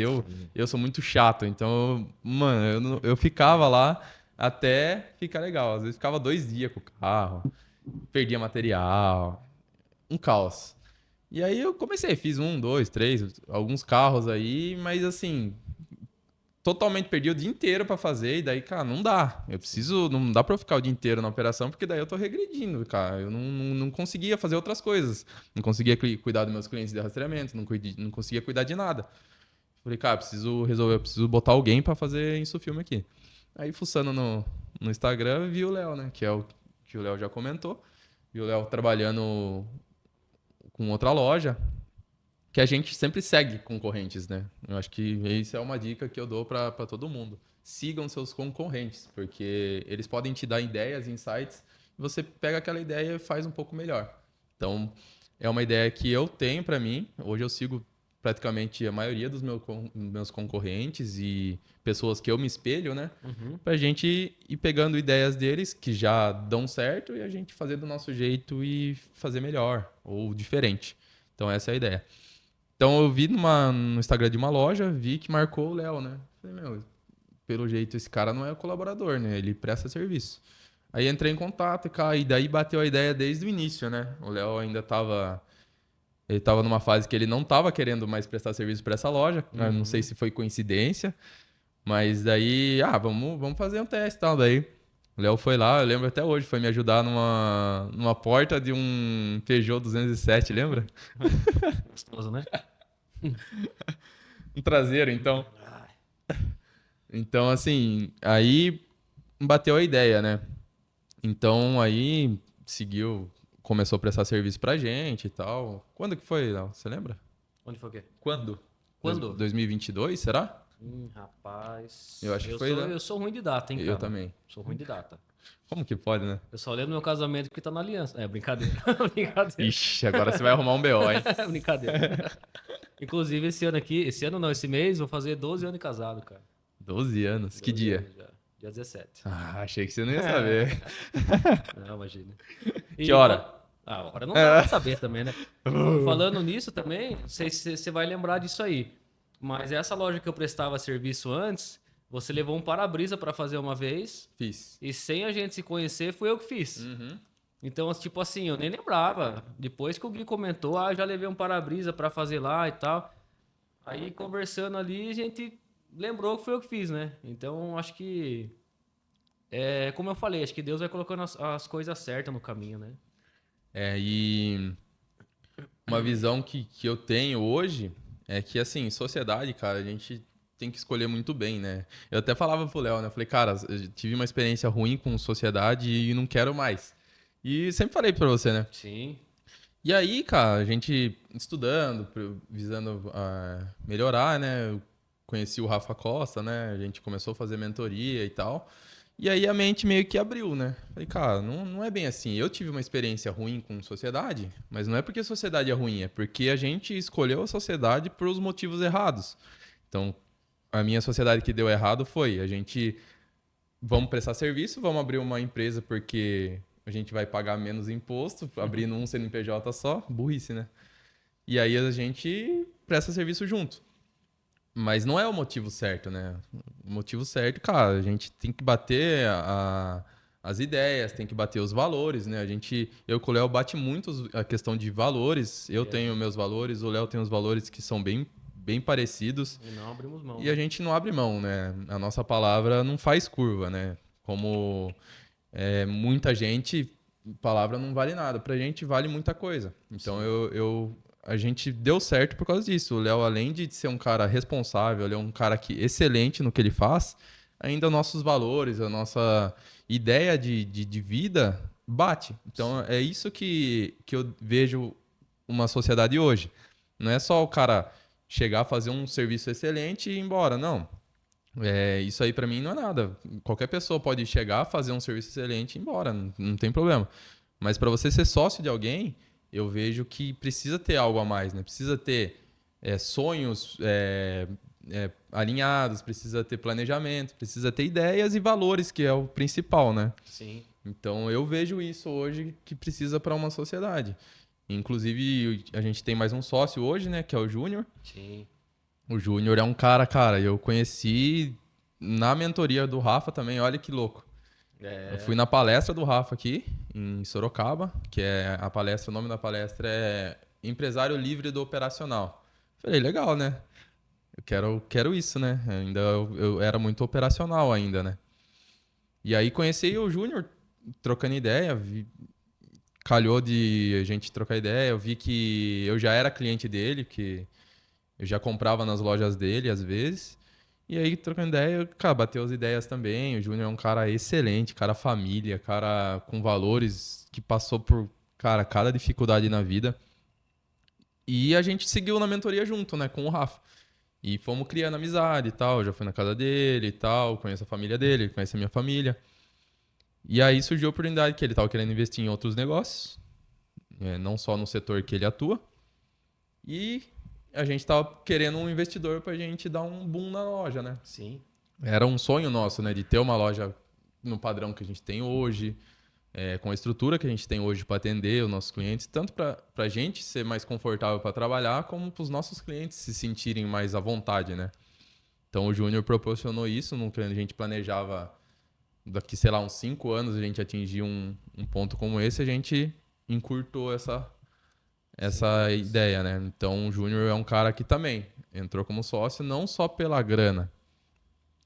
Eu sou muito chato, então, mano, eu ficava lá até ficar legal. Às vezes ficava 2 dias com o carro, perdia material, um caos. E aí eu comecei, fiz um, dois, três, alguns carros aí, mas assim, totalmente perdi o dia inteiro pra fazer, e daí, cara, não dá. Eu preciso, não dá pra eu ficar o dia inteiro na operação, porque daí eu tô regredindo, cara. Eu não conseguia fazer outras coisas. Não conseguia cuidar dos meus clientes de rastreamento, não conseguia cuidar de nada. Falei, cara, preciso resolver, eu preciso botar alguém pra fazer isso filme aqui. Aí, fuçando no Instagram, vi o Léo, né? Que é o que o Léo já comentou. Vi o Léo trabalhando com outra loja, que a gente sempre segue concorrentes, né? Eu acho que isso é uma dica que eu dou para todo mundo. Sigam seus concorrentes, porque eles podem te dar ideias, insights, e você pega aquela ideia e faz um pouco melhor. Então, é uma ideia que eu tenho para mim. Hoje eu sigo praticamente a maioria dos meus concorrentes e pessoas que eu me espelho, né? Pra gente ir pegando ideias deles que já dão certo e a gente fazer do nosso jeito e fazer melhor ou diferente. Então, essa é a ideia. Então eu vi no Instagram de uma loja, vi que marcou o Léo, né? Falei, meu, pelo jeito esse cara não é colaborador, né? Ele presta serviço. Aí entrei em contato, cara, e daí bateu a ideia desde o início, né? O Léo ainda tava... Ele tava numa fase que ele não tava querendo mais prestar serviço para essa loja. Eu não sei se foi coincidência, mas daí... vamos fazer um teste e tal. Daí o Léo foi lá, eu lembro até hoje, foi me ajudar numa porta de um Peugeot 207, lembra? Gostoso, né? Um traseiro, então. Ai, Então, assim, aí bateu a ideia, né? Então, aí seguiu, começou a prestar serviço pra gente e tal. Quando que foi, Léo? Você lembra? onde foi o quê? Quando? Quando? 2022, será? Rapaz. Eu acho que foi, né? Eu sou ruim de data, hein, Eu cara? também. Sou ruim de data. Como que pode, né? Eu só lembro do meu casamento que tá na aliança. É, brincadeira. Brincadeira. Ixi, agora você vai arrumar um BO, hein? Brincadeira. Inclusive, esse ano aqui, esse ano não, esse mês, vou fazer 12 anos de casado, cara. 12 anos. Que 12 dia? anos já. Dia 17. Ah, achei que você não ia saber. Não, imagina. Que hora? A hora não dá pra saber também, né? Falando nisso também, não sei se você vai lembrar disso aí. Mas essa loja que eu prestava serviço antes, você levou um para-brisa pra fazer uma vez Fiz. e sem a gente se conhecer, fui eu que fiz. Uhum. Então, tipo assim, eu nem lembrava. Depois que o Gui comentou, eu já levei um para-brisa pra fazer lá e tal. Aí, conversando ali, a gente lembrou que foi eu que fiz, né? Então, acho que... como eu falei, acho que Deus vai colocando as coisas certas no caminho, né? E uma visão que eu tenho hoje é que, assim, sociedade, cara, a gente tem que escolher muito bem, né? Eu até falava pro Léo, né? Eu falei, cara, eu tive uma experiência ruim com sociedade e não quero mais. E sempre falei pra você, né? Sim. E aí, cara, a gente estudando, visando melhorar, né? Eu conheci o Rafa Costa, né? A gente começou a fazer mentoria e tal. E aí a mente meio que abriu, né? Falei, cara, não é bem assim. Eu tive uma experiência ruim com sociedade, mas não é porque a sociedade é ruim, é porque a gente escolheu a sociedade por os motivos errados. Então, a minha sociedade que deu errado foi a gente vamos prestar serviço, vamos abrir uma empresa porque a gente vai pagar menos imposto, abrindo um CNPJ só, burrice, né? E aí a gente presta serviço junto. Mas não é o motivo certo, né? O motivo certo, cara, a gente tem que bater as ideias, tem que bater os valores, né? Eu com o Léo bate muito a questão de valores. Eu tenho meus valores, o Léo tem os valores que são bem parecidos. E não abrimos mão. E a gente não abre mão, né? A nossa palavra não faz curva, né? Como muita gente, palavra não vale nada. Pra gente vale muita coisa. Então a gente deu certo por causa disso. O Léo, além de ser um cara responsável, ele é um cara excelente no que ele faz, ainda nossos valores, a nossa ideia de vida bate. Então é isso que eu vejo uma sociedade hoje. Não é só o cara chegar, fazer um serviço excelente e ir embora. Não. Isso aí pra mim não é nada. Qualquer pessoa pode chegar, fazer um serviço excelente e ir embora. Não tem problema. Mas pra você ser sócio de alguém, eu vejo que precisa ter algo a mais, né? Precisa ter sonhos alinhados, precisa ter planejamento, precisa ter ideias e valores, que é o principal, né? Sim. Então eu vejo isso hoje que precisa para uma sociedade. Inclusive, a gente tem mais um sócio hoje, né? Que é o Júnior. Sim. O Júnior é um cara, eu conheci na mentoria do Rafa também, olha que louco. Eu fui na palestra do Rafa aqui, em Sorocaba, que é a palestra, o nome da palestra é Empresário Livre do Operacional. Falei, legal, né? Eu quero isso, né? Eu era muito operacional ainda, né? E aí conheci o Júnior trocando ideia, calhou de a gente trocar ideia, eu vi que eu já era cliente dele, que eu já comprava nas lojas dele às vezes. E aí, trocando ideia, cara, bateu as ideias também. O Júnior é um cara excelente, cara família, cara com valores que passou por, cara, cada dificuldade na vida. E a gente seguiu na mentoria junto, né, com o Rafa. E fomos criando amizade e tal. Eu já fui na casa dele e tal, conheço a família dele, conhece a minha família. E aí surgiu a oportunidade que ele estava querendo investir em outros negócios, não só no setor que ele atua. E a gente tava querendo um investidor pra gente dar um boom na loja, né? Sim. Era um sonho nosso, né? De ter uma loja no padrão que a gente tem hoje, com a estrutura que a gente tem hoje para atender os nossos clientes, tanto para a gente ser mais confortável para trabalhar, como para os nossos clientes se sentirem mais à vontade, né? Então o Júnior proporcionou isso, no que a gente planejava daqui, sei lá, uns 5 anos a gente atingir um ponto como esse, a gente encurtou essa ideia, né? Então o Júnior é um cara que também entrou como sócio, não só pela grana.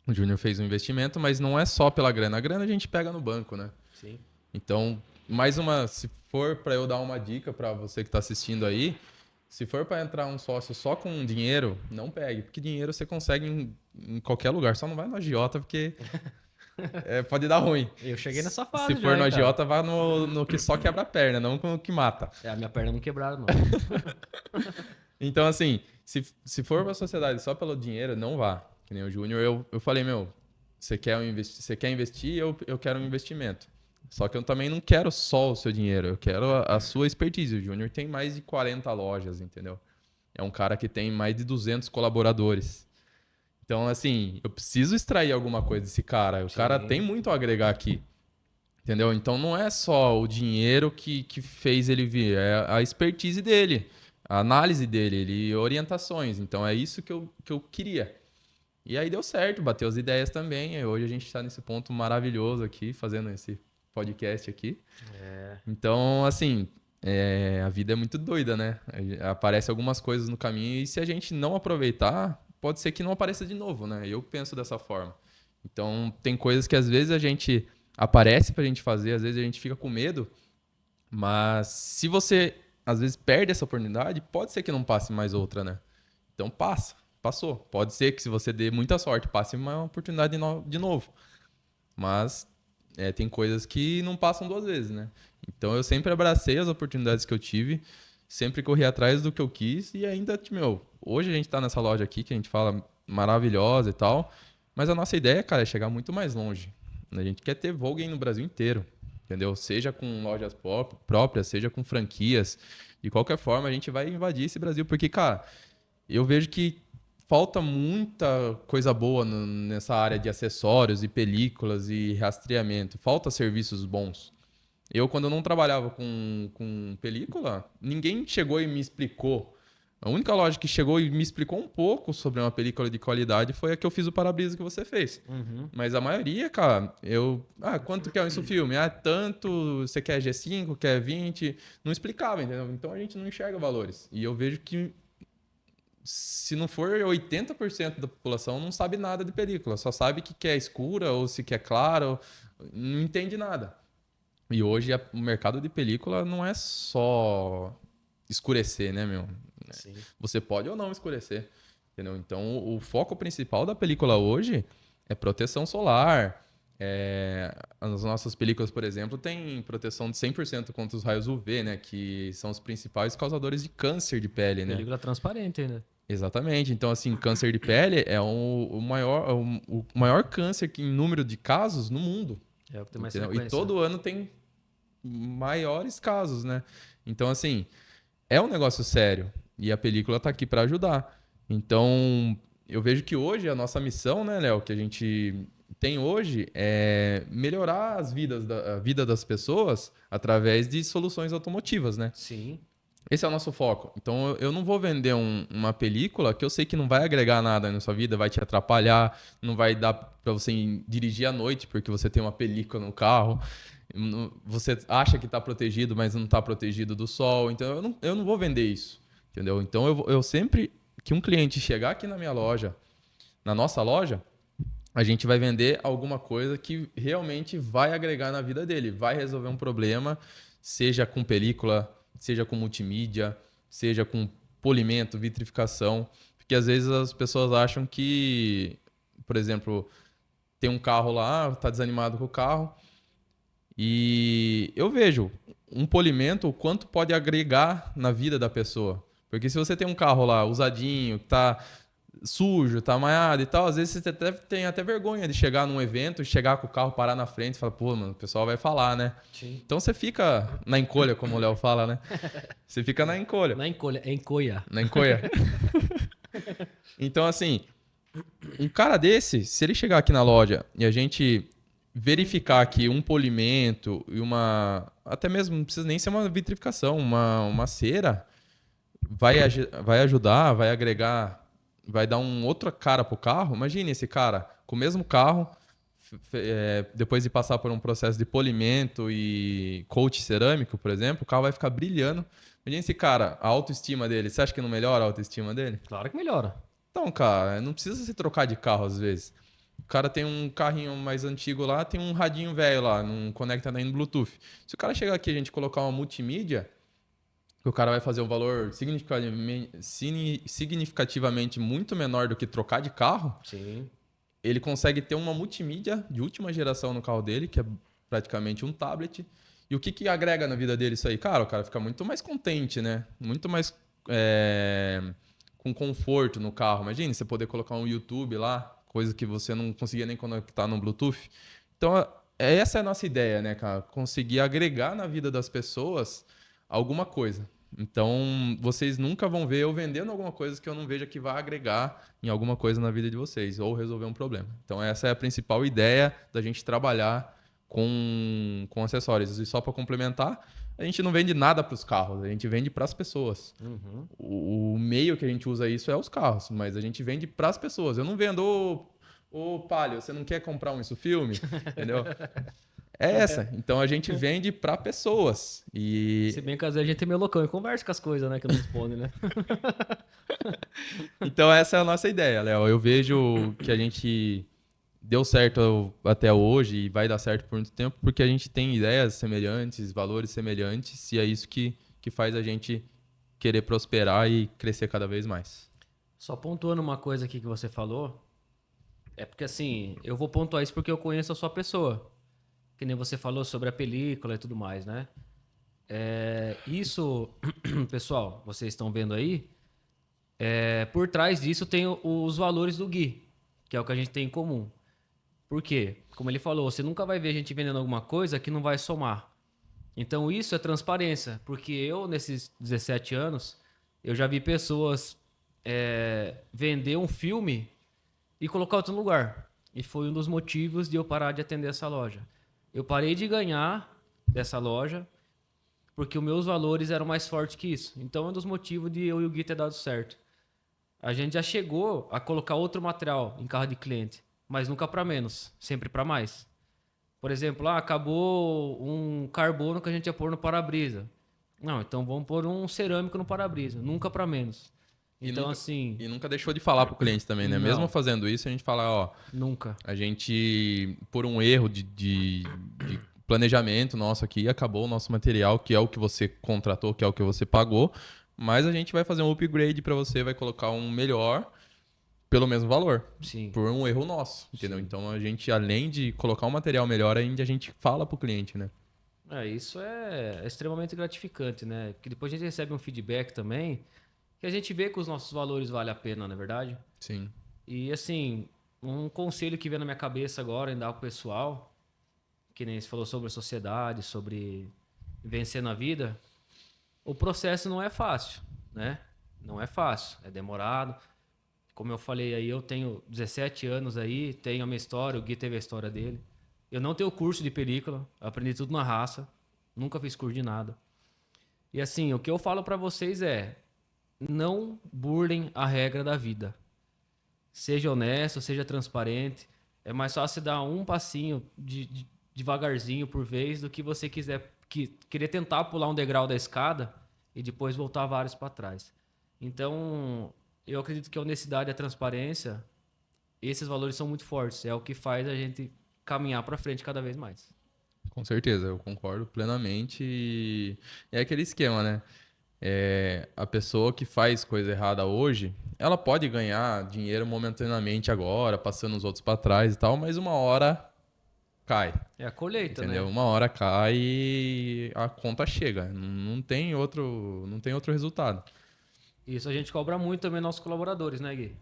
O Júnior fez um investimento, mas não é só pela grana. A grana a gente pega no banco, né? Sim. Então, se for para eu dar uma dica para você que está assistindo aí, se for para entrar um sócio só com dinheiro, não pegue, porque dinheiro você consegue em qualquer lugar, só não vai no agiota porque pode dar ruim. Eu cheguei nessa Se fase for já, no hein, cara. agiota, vá no que só quebra a perna, não no que mata. A minha perna não quebraram, não. Então, assim, se for uma sociedade só pelo dinheiro, não vá. Que nem o Júnior, eu falei, meu, você quer investir, eu quero um investimento. Só que eu também não quero só o seu dinheiro, eu quero a sua expertise. O Júnior tem mais de 40 lojas, entendeu? É um cara que tem mais de 200 colaboradores. Então, assim, eu preciso extrair alguma coisa desse cara. O cara tem muito a agregar aqui. Entendeu? Então não é só o dinheiro que fez ele vir, é a expertise dele, a análise dele, orientações. Então é isso que eu queria. E aí deu certo, bateu as ideias também. E hoje a gente está nesse ponto maravilhoso aqui, fazendo esse podcast aqui. Então, assim, a vida é muito doida, né? Aparecem algumas coisas no caminho e se a gente não aproveitar, pode ser que não apareça de novo, né? Eu penso dessa forma. Então, tem coisas que às vezes a gente aparece pra gente fazer, às vezes a gente fica com medo, mas se você às vezes perde essa oportunidade, pode ser que não passe mais outra, né? Então passou. Pode ser que se você dê muita sorte, passe uma oportunidade de novo. Mas tem coisas que não passam duas vezes, né? Então eu sempre abracei as oportunidades que eu tive, sempre corri atrás do que eu quis e ainda, hoje a gente tá nessa loja aqui que a gente fala maravilhosa e tal, mas a nossa ideia, cara, é chegar muito mais longe. A gente quer ter Volkswagen no Brasil inteiro, entendeu? Seja com lojas próprias, seja com franquias. De qualquer forma, a gente vai invadir esse Brasil, porque, cara, eu vejo que falta muita coisa boa nessa área de acessórios e películas e rastreamento. Falta serviços bons. Quando eu não trabalhava com película, ninguém chegou e me explicou. A única loja que chegou e me explicou um pouco sobre uma película de qualidade foi a que eu fiz o para-brisa que você fez. Mas a maioria, cara, quanto que é isso filme? Tanto, você quer G5, quer 20? Não explicava, entendeu? Então a gente não enxerga valores. E eu vejo que se não for 80% da população não sabe nada de película, só sabe que quer escura ou se quer clara, não entende nada. E hoje o mercado de película não é só escurecer, né, meu? Sim. Você pode ou não escurecer, entendeu? Então, o foco principal da película hoje é proteção solar. As nossas películas, por exemplo, têm proteção de 100% contra os raios UV, né? Que são os principais causadores de câncer de pele, né? Película transparente ainda. Exatamente. Então, assim, câncer de pele é o maior câncer em número de casos no mundo. É o que tem mais Entendeu? E frequência. todo ano tem maiores casos, né? Então, assim, é um negócio sério. E a película tá aqui para ajudar. Então, eu vejo que hoje a nossa missão, né, Léo, que a gente tem hoje é melhorar a vida das pessoas através de soluções automotivas, né? Sim. Esse é o nosso foco. Então, eu não vou vender uma película que eu sei que não vai agregar nada na sua vida, vai te atrapalhar, não vai dar para você dirigir à noite porque você tem uma película no carro. Você acha que está protegido, mas não está protegido do sol. Então, eu não vou vender isso, entendeu? Então, eu sempre que um cliente chegar aqui na minha loja, na nossa loja, a gente vai vender alguma coisa que realmente vai agregar na vida dele, vai resolver um problema, seja com película, seja com multimídia, seja com polimento, vitrificação. Porque às vezes as pessoas acham que, por exemplo, tem um carro lá, tá desanimado com o carro, e eu vejo um polimento, o quanto pode agregar na vida da pessoa. Porque se você tem um carro lá usadinho, que tá sujo, tá amanhado e tal, às vezes você tem até vergonha de chegar num evento, chegar com o carro, parar na frente e falar, pô, mano, o pessoal vai falar, né? Sim. Então você fica na encolha, como o Léo fala, né? Você fica na encolha. Na encolha, é encoia. Na encolha. Então, assim, um cara desse, se ele chegar aqui na loja e a gente verificar aqui um polimento e até mesmo, não precisa nem ser uma vitrificação, uma cera, vai ajudar, vai agregar, vai dar um outra cara pro carro. Imagine esse cara com o mesmo carro, depois de passar por um processo de polimento e coat cerâmico, por exemplo, o carro vai ficar brilhando. Imagina esse cara, a autoestima dele, você acha que não melhora a autoestima dele? Claro que melhora. Então, cara, não precisa se trocar de carro às vezes. O cara tem um carrinho mais antigo lá, tem um radinho velho lá, não conecta nem no Bluetooth. Se o cara chegar aqui e a gente colocar uma multimídia, que o cara vai fazer um valor significativamente muito menor do que trocar de carro, Sim. ele consegue ter uma multimídia de última geração no carro dele, que é praticamente um tablet. E o que que agrega na vida dele isso aí? Cara, o cara fica muito mais contente, né? Muito mais com conforto no carro. Imagine você poder colocar um YouTube lá, coisa que você não conseguia nem conectar no Bluetooth. Então, essa é a nossa ideia, né, cara? Conseguir agregar na vida das pessoas alguma coisa. Então, vocês nunca vão ver eu vendendo alguma coisa que eu não veja que vai agregar em alguma coisa na vida de vocês ou resolver um problema. Então, essa é a principal ideia da gente trabalhar com acessórios. E só para complementar, a gente não vende nada para os carros, a gente vende para as pessoas. Uhum. O meio que a gente usa isso é os carros, mas a gente vende para as pessoas. Eu não vendo, ô Palio, você não quer comprar um isso filme? Entendeu? É essa. Então a gente vende para pessoas. Se bem que às vezes a gente é meio loucão e conversa com as coisas, né? Que não responde, né? Então essa é a nossa ideia, Léo. Eu vejo que a gente deu certo até hoje e vai dar certo por muito tempo porque a gente tem ideias semelhantes, valores semelhantes e é isso que faz a gente querer prosperar e crescer cada vez mais. Só pontuando uma coisa aqui que você falou, é porque assim, eu vou pontuar isso porque eu conheço a sua pessoa. Que nem você falou sobre a película e tudo mais, né? Isso, pessoal, vocês estão vendo aí, por trás disso tem os valores do Gui, que é o que a gente tem em comum. Por quê? Como ele falou, você nunca vai ver a gente vendendo alguma coisa que não vai somar. Então isso é transparência, porque eu, nesses 17 anos, eu já vi pessoas vender um filme e colocar outro no lugar. E foi um dos motivos de eu parar de atender essa loja. Eu parei de ganhar dessa loja porque os meus valores eram mais fortes que isso. Então é um dos motivos de eu e o Gui ter dado certo. A gente já chegou a colocar outro material em carro de cliente, mas nunca para menos, sempre para mais. Por exemplo, acabou um carbono que a gente ia pôr no para-brisa. Não, então vamos pôr um cerâmico no para-brisa, nunca para menos. Então, nunca, assim. E nunca deixou de falar pro cliente também, né? Não, Mesmo fazendo isso, a gente fala, ó, nunca. a gente, por um erro de planejamento nosso aqui, acabou o nosso material, que é o que você contratou, que é o que você pagou, mas a gente vai fazer um upgrade para você, vai colocar um melhor pelo mesmo valor. Sim. Por um erro nosso, entendeu? Sim. Então a gente, além de colocar um material melhor, ainda a gente fala pro cliente, né? Isso é extremamente gratificante, né? Porque depois a gente recebe um feedback também que a gente vê que os nossos valores valem a pena, não é verdade? Sim. E assim, um conselho que vem na minha cabeça agora em dar pro pessoal, que nem você falou sobre a sociedade, sobre vencer na vida, o processo não é fácil, né? Não é fácil, é demorado. Como eu falei aí, eu tenho 17 anos aí, tenho a minha história, o Gui teve a história dele. Eu não tenho curso de película, aprendi tudo na raça, nunca fiz curso de nada. E assim, o que eu falo pra vocês é: não burlem a regra da vida. Seja honesto, seja transparente. É mais fácil dar um passinho devagarzinho por vez do que você querer tentar pular um degrau da escada e depois voltar vários para trás. Então, eu acredito que a honestidade e a transparência, esses valores são muito fortes. É o que faz a gente caminhar para frente cada vez mais. Com certeza, eu concordo plenamente. E é aquele esquema, né? A pessoa que faz coisa errada hoje, ela pode ganhar dinheiro momentaneamente agora, passando os outros para trás e tal, mas uma hora cai. É a colheita, Entendeu? né? Uma hora cai e a conta chega. Não tem outro resultado. Isso a gente cobra muito também nossos colaboradores, né, Gui?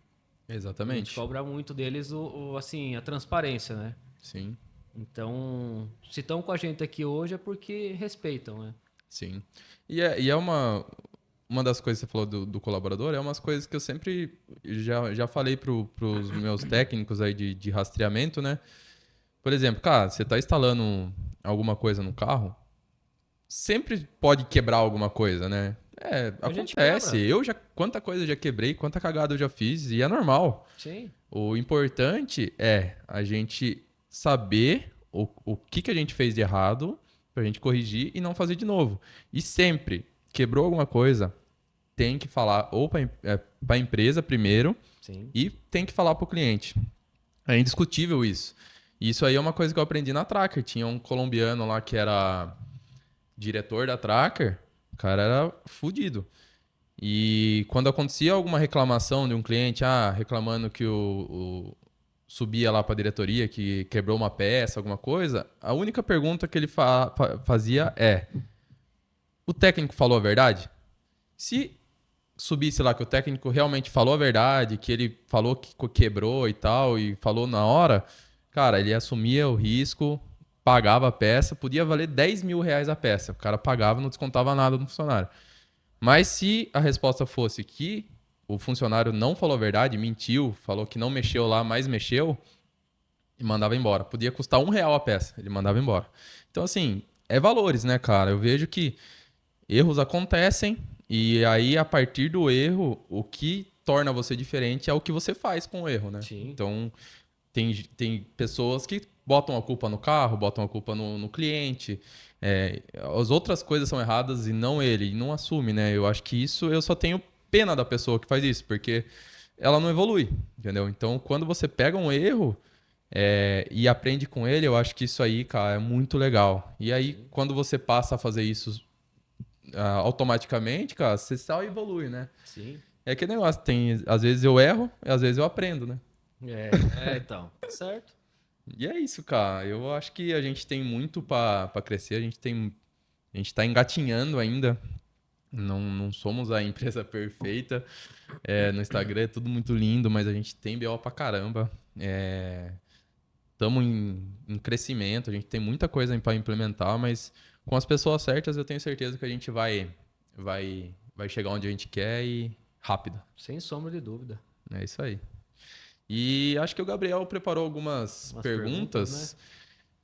A gente Exatamente. cobra muito deles assim, a transparência, né? Sim, Então, se estão com a gente aqui hoje é porque respeitam, né? sim. E é uma das coisas que você falou do colaborador, é umas coisas que eu sempre já falei pros meus técnicos aí de rastreamento, né? Por exemplo, cara, você está instalando alguma coisa no carro, sempre pode quebrar alguma coisa, né? A gente Acontece. quebra. Quanta coisa eu já quebrei, quanta cagada eu já fiz, e é normal. Sim. O importante é a gente saber o que a gente fez de errado pra gente corrigir e não fazer de novo. E sempre quebrou alguma coisa, tem que falar ou pra empresa primeiro Sim. e tem que falar pro cliente. É indiscutível isso. E isso aí é uma coisa que eu aprendi na Tracker. Tinha um colombiano lá que era diretor da Tracker, o cara era fudido. E quando acontecia alguma reclamação de um cliente, reclamando que subia lá para a diretoria, que quebrou uma peça, alguma coisa, a única pergunta que ele fazia é: o técnico falou a verdade? Se subisse lá que o técnico realmente falou a verdade, que ele falou que quebrou e tal, e falou na hora, cara, ele assumia o risco, pagava a peça, podia valer R$ 10.000 a peça. O cara pagava, não descontava nada no funcionário. Mas se a resposta fosse que o funcionário não falou a verdade, mentiu, falou que não mexeu lá, mas mexeu, e mandava embora. Podia custar R$ 1 a peça, ele mandava embora. Então, assim, é valores, né, cara? Eu vejo que erros acontecem e aí, a partir do erro, o que torna você diferente é o que você faz com o erro, né? Sim. Então, tem pessoas que botam a culpa no carro, botam a culpa no cliente. As outras coisas são erradas e não ele, e não assume, né? Eu acho que isso eu só tenho pena da pessoa que faz isso, porque ela não evolui, entendeu? Então, quando você pega um erro e aprende com ele, eu acho que isso aí, cara, é muito legal. E aí, quando você passa a fazer isso automaticamente, cara, você só evolui, né? Sim. É que negócio, às vezes eu erro, e às vezes eu aprendo, né? Então. Certo. E é isso, cara. Eu acho que a gente tem muito pra crescer, a gente tá engatinhando ainda. Não somos a empresa perfeita. No Instagram é tudo muito lindo, mas a gente tem BO pra caramba. Estamos em crescimento, a gente tem muita coisa para implementar, mas com as pessoas certas eu tenho certeza que a gente vai chegar onde a gente quer e rápido. Sem sombra de dúvida. É isso aí. E acho que o Gabriel preparou algumas Umas perguntas, né?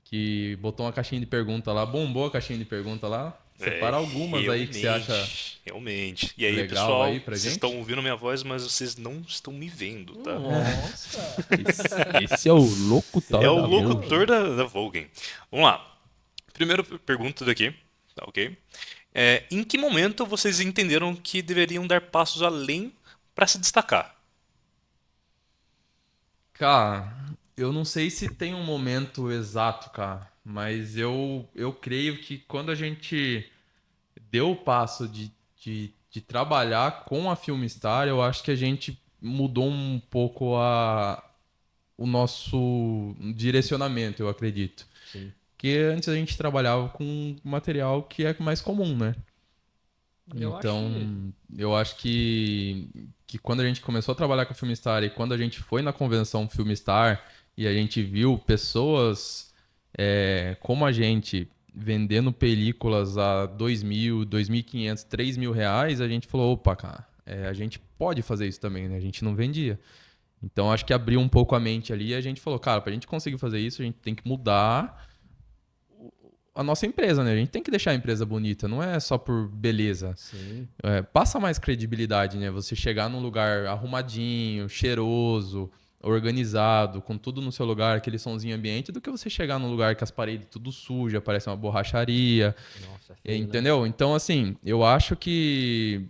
que botou uma caixinha de pergunta lá, bombou a caixinha de pergunta lá. Separa algumas aí que você acha realmente. E aí, legal pessoal, aí pra vocês gente. estão ouvindo minha voz, mas vocês não estão me vendo, tá? Nossa. Esse é o locutor É o da locutor da Volkswagen. Vamos lá. Primeira pergunta daqui, tá ok? Em que momento vocês entenderam que deveriam dar passos além para se destacar? Cara, eu não sei se tem um momento exato, cara, mas eu creio que quando a gente deu o passo de trabalhar com a Filmstar, eu acho que a gente mudou um pouco o nosso direcionamento, eu acredito. Sim. Porque antes a gente trabalhava com material que é mais comum, né? Eu acho Então, eu acho que quando a gente começou a trabalhar com a Filmstar e quando a gente foi na convenção Filmstar e a gente viu pessoas como a gente vendendo películas a R$ 2.000, 2.500, R$ 3.000, a gente falou, opa, cara, a gente pode fazer isso também, né? A gente não vendia. Então, acho que abriu um pouco a mente ali e a gente falou, cara, pra gente conseguir fazer isso, a gente tem que mudar a nossa empresa, né? A gente tem que deixar a empresa bonita, não é só por beleza. Sim. Passa mais credibilidade, né? Você chegar num lugar arrumadinho, cheiroso, organizado, com tudo no seu lugar, aquele sonzinho ambiente, do que você chegar num lugar que as paredes tudo suja, parece uma borracharia. Nossa, feio, né? Entendeu? Então, assim, eu acho que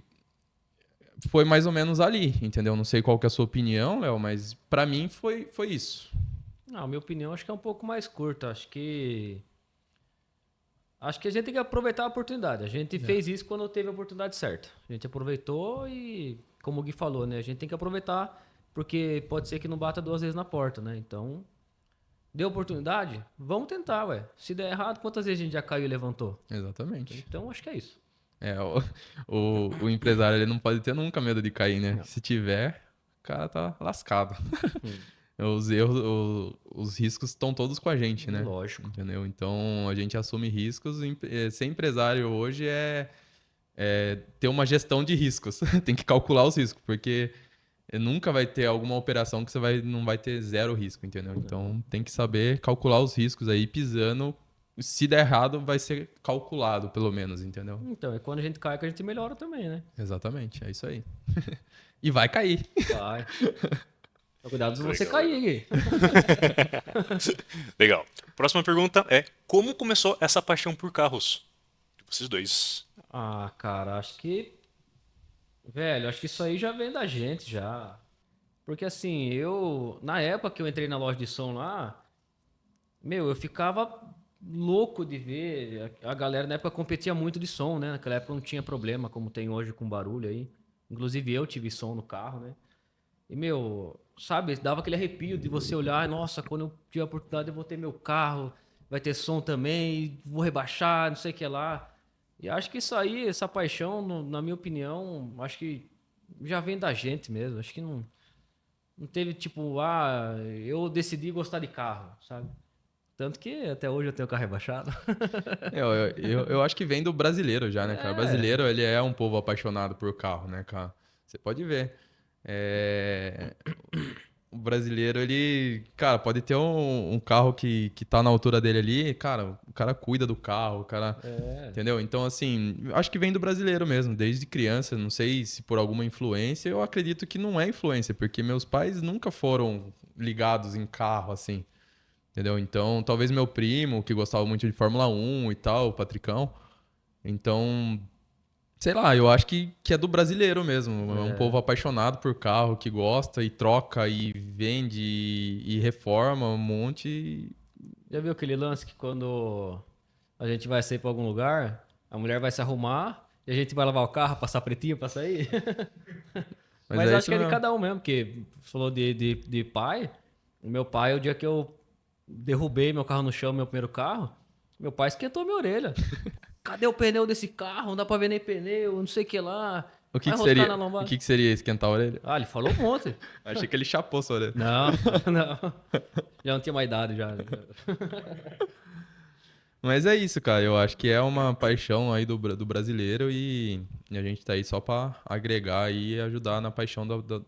foi mais ou menos ali, entendeu? Não sei qual que é a sua opinião, Léo, mas pra mim foi isso. Não, minha opinião acho que é um pouco mais curta. Acho que a gente tem que aproveitar a oportunidade. A gente fez isso quando teve a oportunidade certa. A gente aproveitou e, como o Gui falou, né? A gente tem que aproveitar porque pode ser que não bata duas vezes na porta, né? Então, deu oportunidade? Vamos tentar, ué. Se der errado, quantas vezes a gente já caiu e levantou? Exatamente. Então, acho que é isso. O empresário ele não pode ter nunca medo de cair, né? Não. Se tiver, o cara tá lascado. Os erros, os riscos estão todos com a gente, né? Lógico. Entendeu? Então a gente assume riscos. Ser empresário hoje é ter uma gestão de riscos. Tem que calcular os riscos, porque nunca vai ter alguma operação que não vai ter zero risco, entendeu? Então tem que saber calcular os riscos aí, pisando. Se der errado, vai ser calculado, pelo menos, entendeu? Então, é quando a gente cai que a gente melhora também, né? Exatamente, é isso aí. E vai cair. Vai. Cuidado se você Legal. cair, Gui. Legal. Próxima pergunta é: como começou essa paixão por carros? De vocês dois. Ah, cara, acho que. Velho, acho que isso aí já vem da gente já. Porque assim, eu. Na época que eu entrei na loja de som lá, meu, eu ficava louco de ver. A galera na época competia muito de som, né? Naquela época não tinha problema como tem hoje com barulho aí. Inclusive eu tive som no carro, né? E, meu, sabe, dava aquele arrepio de você olhar, nossa, quando eu tiver a oportunidade eu vou ter meu carro, vai ter som também, vou rebaixar, não sei o que lá. E acho que isso aí, essa paixão, na minha opinião, acho que já vem da gente mesmo. Acho que não teve tipo, eu decidi gostar de carro, sabe? Tanto que até hoje eu tenho carro rebaixado. Eu acho que vem do brasileiro já, né, cara? O É, brasileiro, ele é um povo apaixonado por carro, né, cara? Você pode ver. É, o brasileiro, ele, cara, pode ter um carro que tá na altura dele ali, cara, o cara cuida do carro, o cara, é. entendeu? Então, assim, acho que vem do brasileiro mesmo, desde criança, não sei se por alguma influência, eu acredito que não é influência, porque meus pais nunca foram ligados em carro, assim, entendeu? Então, talvez meu primo, que gostava muito de Fórmula 1 e tal, o Patricão, então, sei lá, eu acho que é do brasileiro mesmo. É um povo apaixonado por carro, que gosta e troca e vende e reforma um monte. Já viu aquele lance que quando a gente vai sair pra algum lugar, a mulher vai se arrumar e a gente vai lavar o carro, passar pretinho pra sair? Mas Mas é acho isso que é de mesmo. cada um mesmo, porque você falou de pai. O meu pai, o dia que eu derrubei meu carro no chão, meu primeiro carro, meu pai esquentou minha orelha. Cadê o pneu desse carro? Não dá pra ver nem pneu, não sei o que lá. O que Vai que roscar na seria, o lombada. que que seria esquentar a orelha? Ah, ele falou um monte. Achei que ele chapou sua orelha. Não, não. Já não tinha mais idade já. Mas é isso, cara. Eu acho que é uma paixão aí do brasileiro e a gente tá aí só pra agregar e ajudar na paixão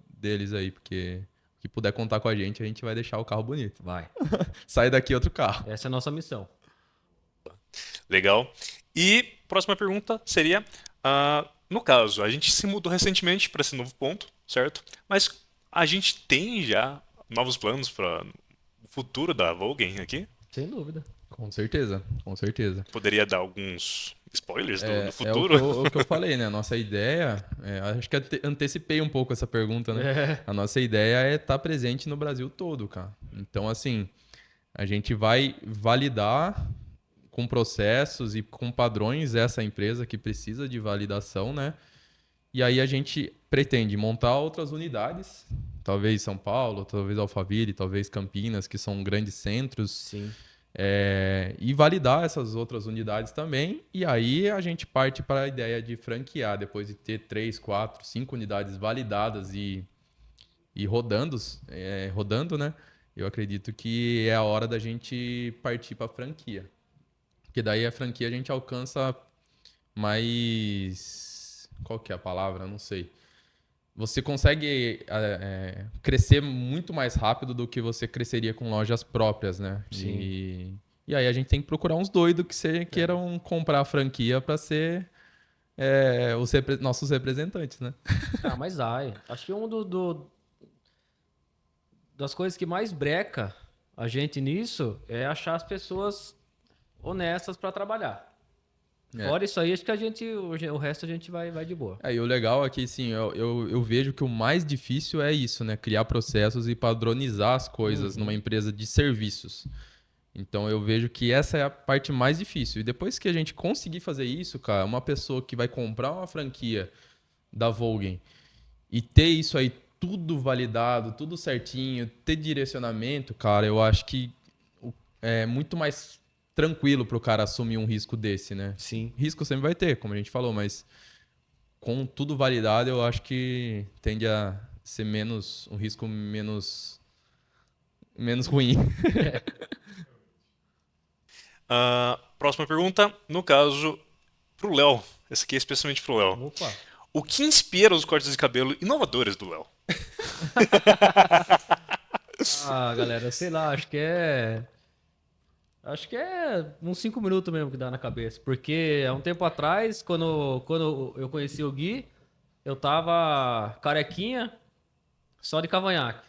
deles aí, porque o que puder contar com a gente vai deixar o carro bonito. Vai. Sai daqui outro carro. Essa é a nossa missão. Legal. E próxima pergunta seria: no caso, a gente se mudou recentemente para esse novo ponto, certo? Mas a gente tem já novos planos para o futuro da Volkswagen aqui? Sem dúvida. Com certeza, com certeza. Poderia dar alguns spoilers do É futuro? o que eu falei, né? A nossa ideia, acho que antecipei um pouco essa pergunta, né? É. A nossa ideia é estar presente no Brasil todo, cara. Então, assim, a gente vai validar com processos e com padrões essa empresa que precisa de validação, né? E aí a gente pretende montar outras unidades, talvez São Paulo, talvez Alphaville, talvez Campinas, que são grandes centros, Sim. e validar essas outras unidades também. E aí a gente parte para a ideia de franquear, depois de ter 3, 4, 5 unidades validadas e rodando, né? Eu acredito que é a hora da gente partir para a franquia. Porque daí a franquia a gente alcança mais. Qual que é a palavra? Não sei. Você consegue crescer muito mais rápido do que você cresceria com lojas próprias, né? Sim. E aí a gente tem que procurar uns doidos queiram comprar a franquia para ser nossos representantes, né? Ah, mas ai. Acho que das coisas que mais breca a gente nisso é achar as pessoas honestas pra trabalhar. É. Fora isso aí, acho que o resto a gente vai de boa. E o legal é que, sim, eu vejo que o mais difícil é isso, né? Criar processos e padronizar as coisas numa empresa de serviços. Então eu vejo que essa é a parte mais difícil. E depois que a gente conseguir fazer isso, cara, uma pessoa que vai comprar uma franquia da Volkswagen e ter isso aí tudo validado, tudo certinho, ter direcionamento, cara, eu acho que é muito mais tranquilo pro cara assumir um risco desse, né? Sim. Risco sempre vai ter, como a gente falou, mas com tudo validado, eu acho que tende a ser um risco menos ruim. Próxima pergunta, no caso, pro Léo. Essa aqui é especialmente pro Léo. Opa. O que inspira os cortes de cabelo inovadores do Léo? Ah, galera, sei lá, acho que é. Acho que é uns 5 minutos mesmo que dá na cabeça. Porque há um tempo atrás, quando eu conheci o Gui, eu tava carequinha, só de cavanhaque.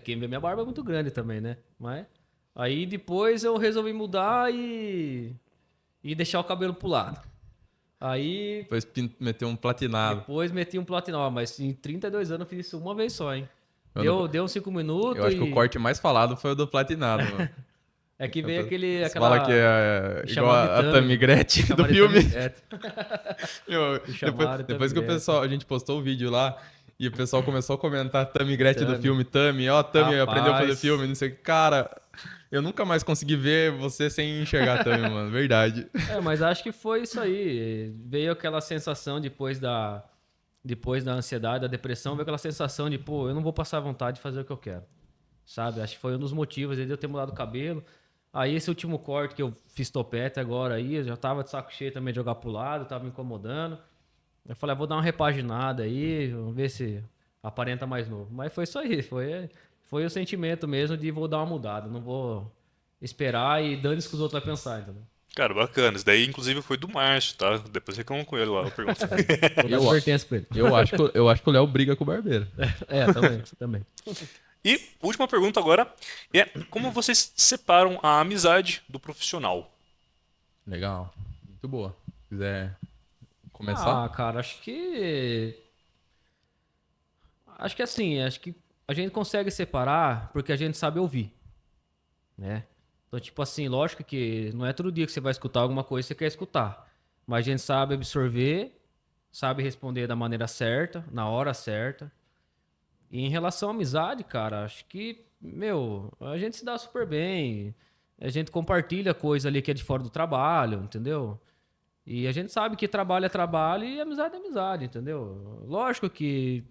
Quem vê minha barba é muito grande também, né? Mas aí depois eu resolvi mudar e deixar o cabelo pro lado. Aí Depois meteu um platinado. depois meti um platinol, mas em 32 anos eu fiz isso uma vez só, hein? Eu Deu uns 5 Eu minutos acho que o corte mais falado foi o do platinado, mano. É que veio Você aquela... fala que é igual chamaram de a Tammy Gretchen do chamaram de filme. Tammy- é, Meu, Me chamaram de depois que o Tammy pessoal, a gente postou o vídeo lá e o pessoal começou a comentar Tammy Gretchen do Tammy. filme, Tammy, ó, Tammy aprendeu a fazer Rapaz. filme, não sei o que. Cara, eu nunca mais consegui ver você sem enxergar Tammy, mano, verdade. Mas acho que foi isso aí. Veio aquela sensação depois da ansiedade, da depressão, veio aquela sensação de, pô, eu não vou passar vontade de fazer o que eu quero. Sabe? Acho que foi um dos motivos de eu ter mudado o cabelo. Aí esse último corte que eu fiz topete agora aí, eu já tava de saco cheio também de jogar pro lado, tava me incomodando. Eu falei, vou dar uma repaginada aí, vamos ver se aparenta mais novo. Mas foi isso aí, foi o sentimento mesmo de vou dar uma mudada, não vou esperar e dane-se que os outros vão pensar, entendeu? Cara, bacana. Isso daí, inclusive, foi do Márcio, tá? Depois reclamam com ele lá, a pergunta. Vou dar advertência pra ele. Eu acho que o Léo briga com o barbeiro. Também. E última pergunta agora é como vocês separam a amizade do profissional? Legal, muito boa. Se quiser começar? Cara, acho que a gente consegue separar porque a gente sabe ouvir, né? Então, tipo assim, lógico que não é todo dia que você vai escutar alguma coisa que você quer escutar, mas a gente sabe absorver, sabe responder da maneira certa, na hora certa. E em relação à amizade, cara, acho que, a gente se dá super bem, a gente compartilha coisa ali que é de fora do trabalho, entendeu? E a gente sabe que trabalho é trabalho e amizade é amizade, entendeu? Lógico que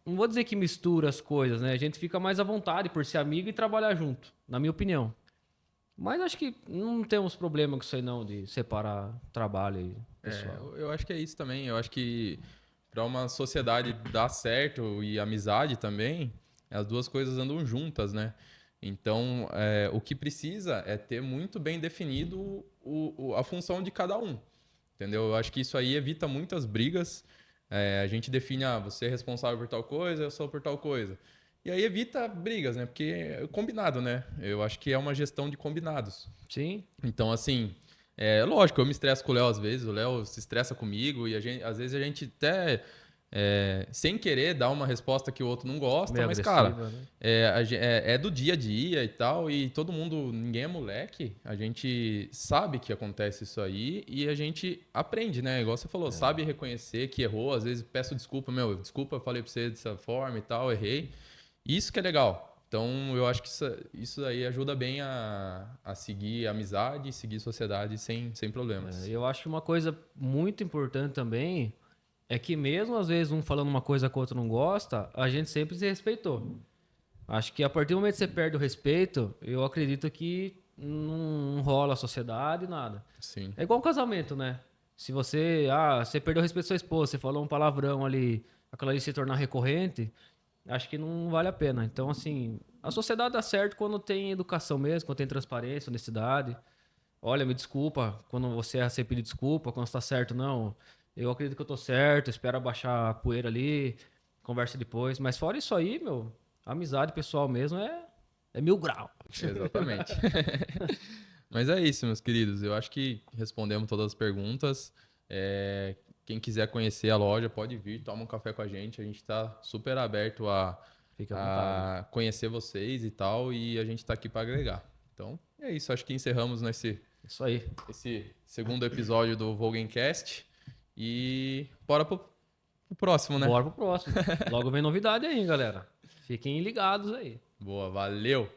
não vou dizer que mistura as coisas, né? A gente fica mais à vontade por ser amigo e trabalhar junto, na minha opinião. Mas acho que não temos problema com isso aí não, de separar trabalho e pessoal. Eu acho que é isso também. Eu acho que para uma sociedade dar certo e amizade também, as duas coisas andam juntas, né? Então, o que precisa é ter muito bem definido a função de cada um, entendeu? Eu acho que isso aí evita muitas brigas. A gente define, você é responsável por tal coisa, eu sou por tal coisa. E aí evita brigas, né? Porque é combinado, né? Eu acho que é uma gestão de combinados. Sim, Então, assim, lógico, eu me estresso com o Léo às vezes, o Léo se estressa comigo e às vezes a gente até, sem querer, dá uma resposta que o outro não gosta, meio mas, agressiva, cara, né? é do dia a dia e tal, e todo mundo, ninguém é moleque, a gente sabe que acontece isso aí e a gente aprende, né? Igual você falou, sabe reconhecer que errou, às vezes peço desculpa, desculpa, eu falei pra você dessa forma e tal, errei. Isso que é legal. Então, eu acho que isso aí ajuda bem a seguir a amizade e seguir sociedade sem problemas. Eu acho que uma coisa muito importante também é que mesmo às vezes um falando uma coisa que o outro não gosta, a gente sempre se respeitou. Acho que a partir do momento que você perde o respeito, eu acredito que não rola a sociedade, nada. Sim. É igual um casamento, né? Se você perdeu o respeito da sua esposa, você falou um palavrão ali, aquilo ali se tornar recorrente, acho que não vale a pena. Então, assim, a sociedade dá certo quando tem educação mesmo, quando tem transparência, honestidade. Olha, me desculpa quando você erra, você pedir desculpa, quando está certo, não. Eu acredito que eu tô certo, espero abaixar a poeira ali, conversa depois. Mas fora isso aí, amizade pessoal mesmo é 1000 graus. Exatamente. Mas é isso, meus queridos. Eu acho que respondemos todas as perguntas. Quem quiser conhecer a loja, pode vir, toma um café com a gente. A gente está super aberto Fica à vontade. a conhecer vocês e tal. E a gente está aqui para agregar. Então, é isso. Acho que encerramos Isso aí. esse segundo episódio do Vogencast. E bora pro próximo, né? Bora pro próximo. Logo vem novidade aí, galera. Fiquem ligados aí. Boa, valeu!